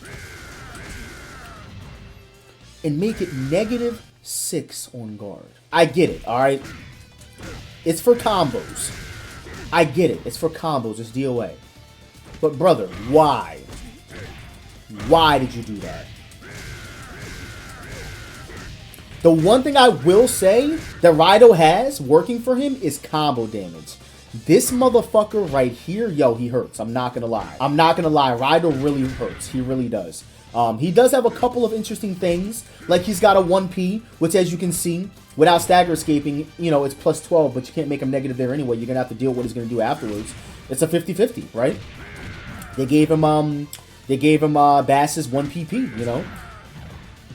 and make it -6 on guard? I get it, alright? It's for combos. I get it. It's for combos. It's DOA. But brother, why? Why did you do that? The one thing I will say that Raido has working for him is combo damage. This motherfucker right here, yo, he hurts. I'm not gonna lie. I'm not gonna lie. Raido really hurts. He really does. He does have a couple of interesting things. Like he's got a 1P, which as you can see, without stagger escaping, you know, it's +12, but you can't make him negative there anyway. You're gonna have to deal with what he's gonna do afterwards. It's a 50-50, right? They gave him Bass's 1PP, you know?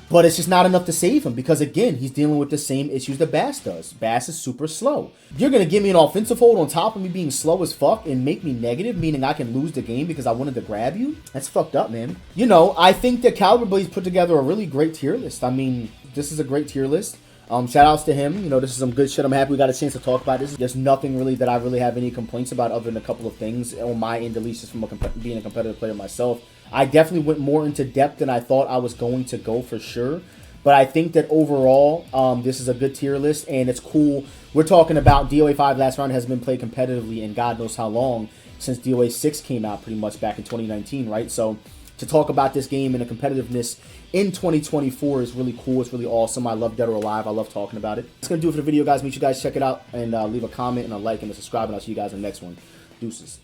But it's just not enough to save him because, again, he's dealing with the same issues that Bass does. Bass is super slow. You're going to give me an offensive hold on top of me being slow as fuck and make me negative, meaning I can lose the game because I wanted to grab you? That's fucked up, man. You know, I think that Wrbuilds put together a really great tier list. I mean, this is a great tier list. Shout outs to him. You know, this is some good shit. I'm happy we got a chance to talk about this. There's nothing really that I really have any complaints about other than a couple of things on my end, at least just from being a competitive player myself. I definitely went more into depth than I thought I was going to go for sure. But I think that overall, this is a good tier list, and it's cool. We're talking about DOA5 last round has been played competitively in God knows how long, since DOA6 came out pretty much back in 2019, right? So to talk about this game and the competitiveness in 2024 is really cool. It's really awesome. I love Dead or Alive. I love talking about it. That's going to do it for the video, guys. Make sure you guys check it out and leave a comment and a like and a subscribe, and I'll see you guys in the next one. Deuces.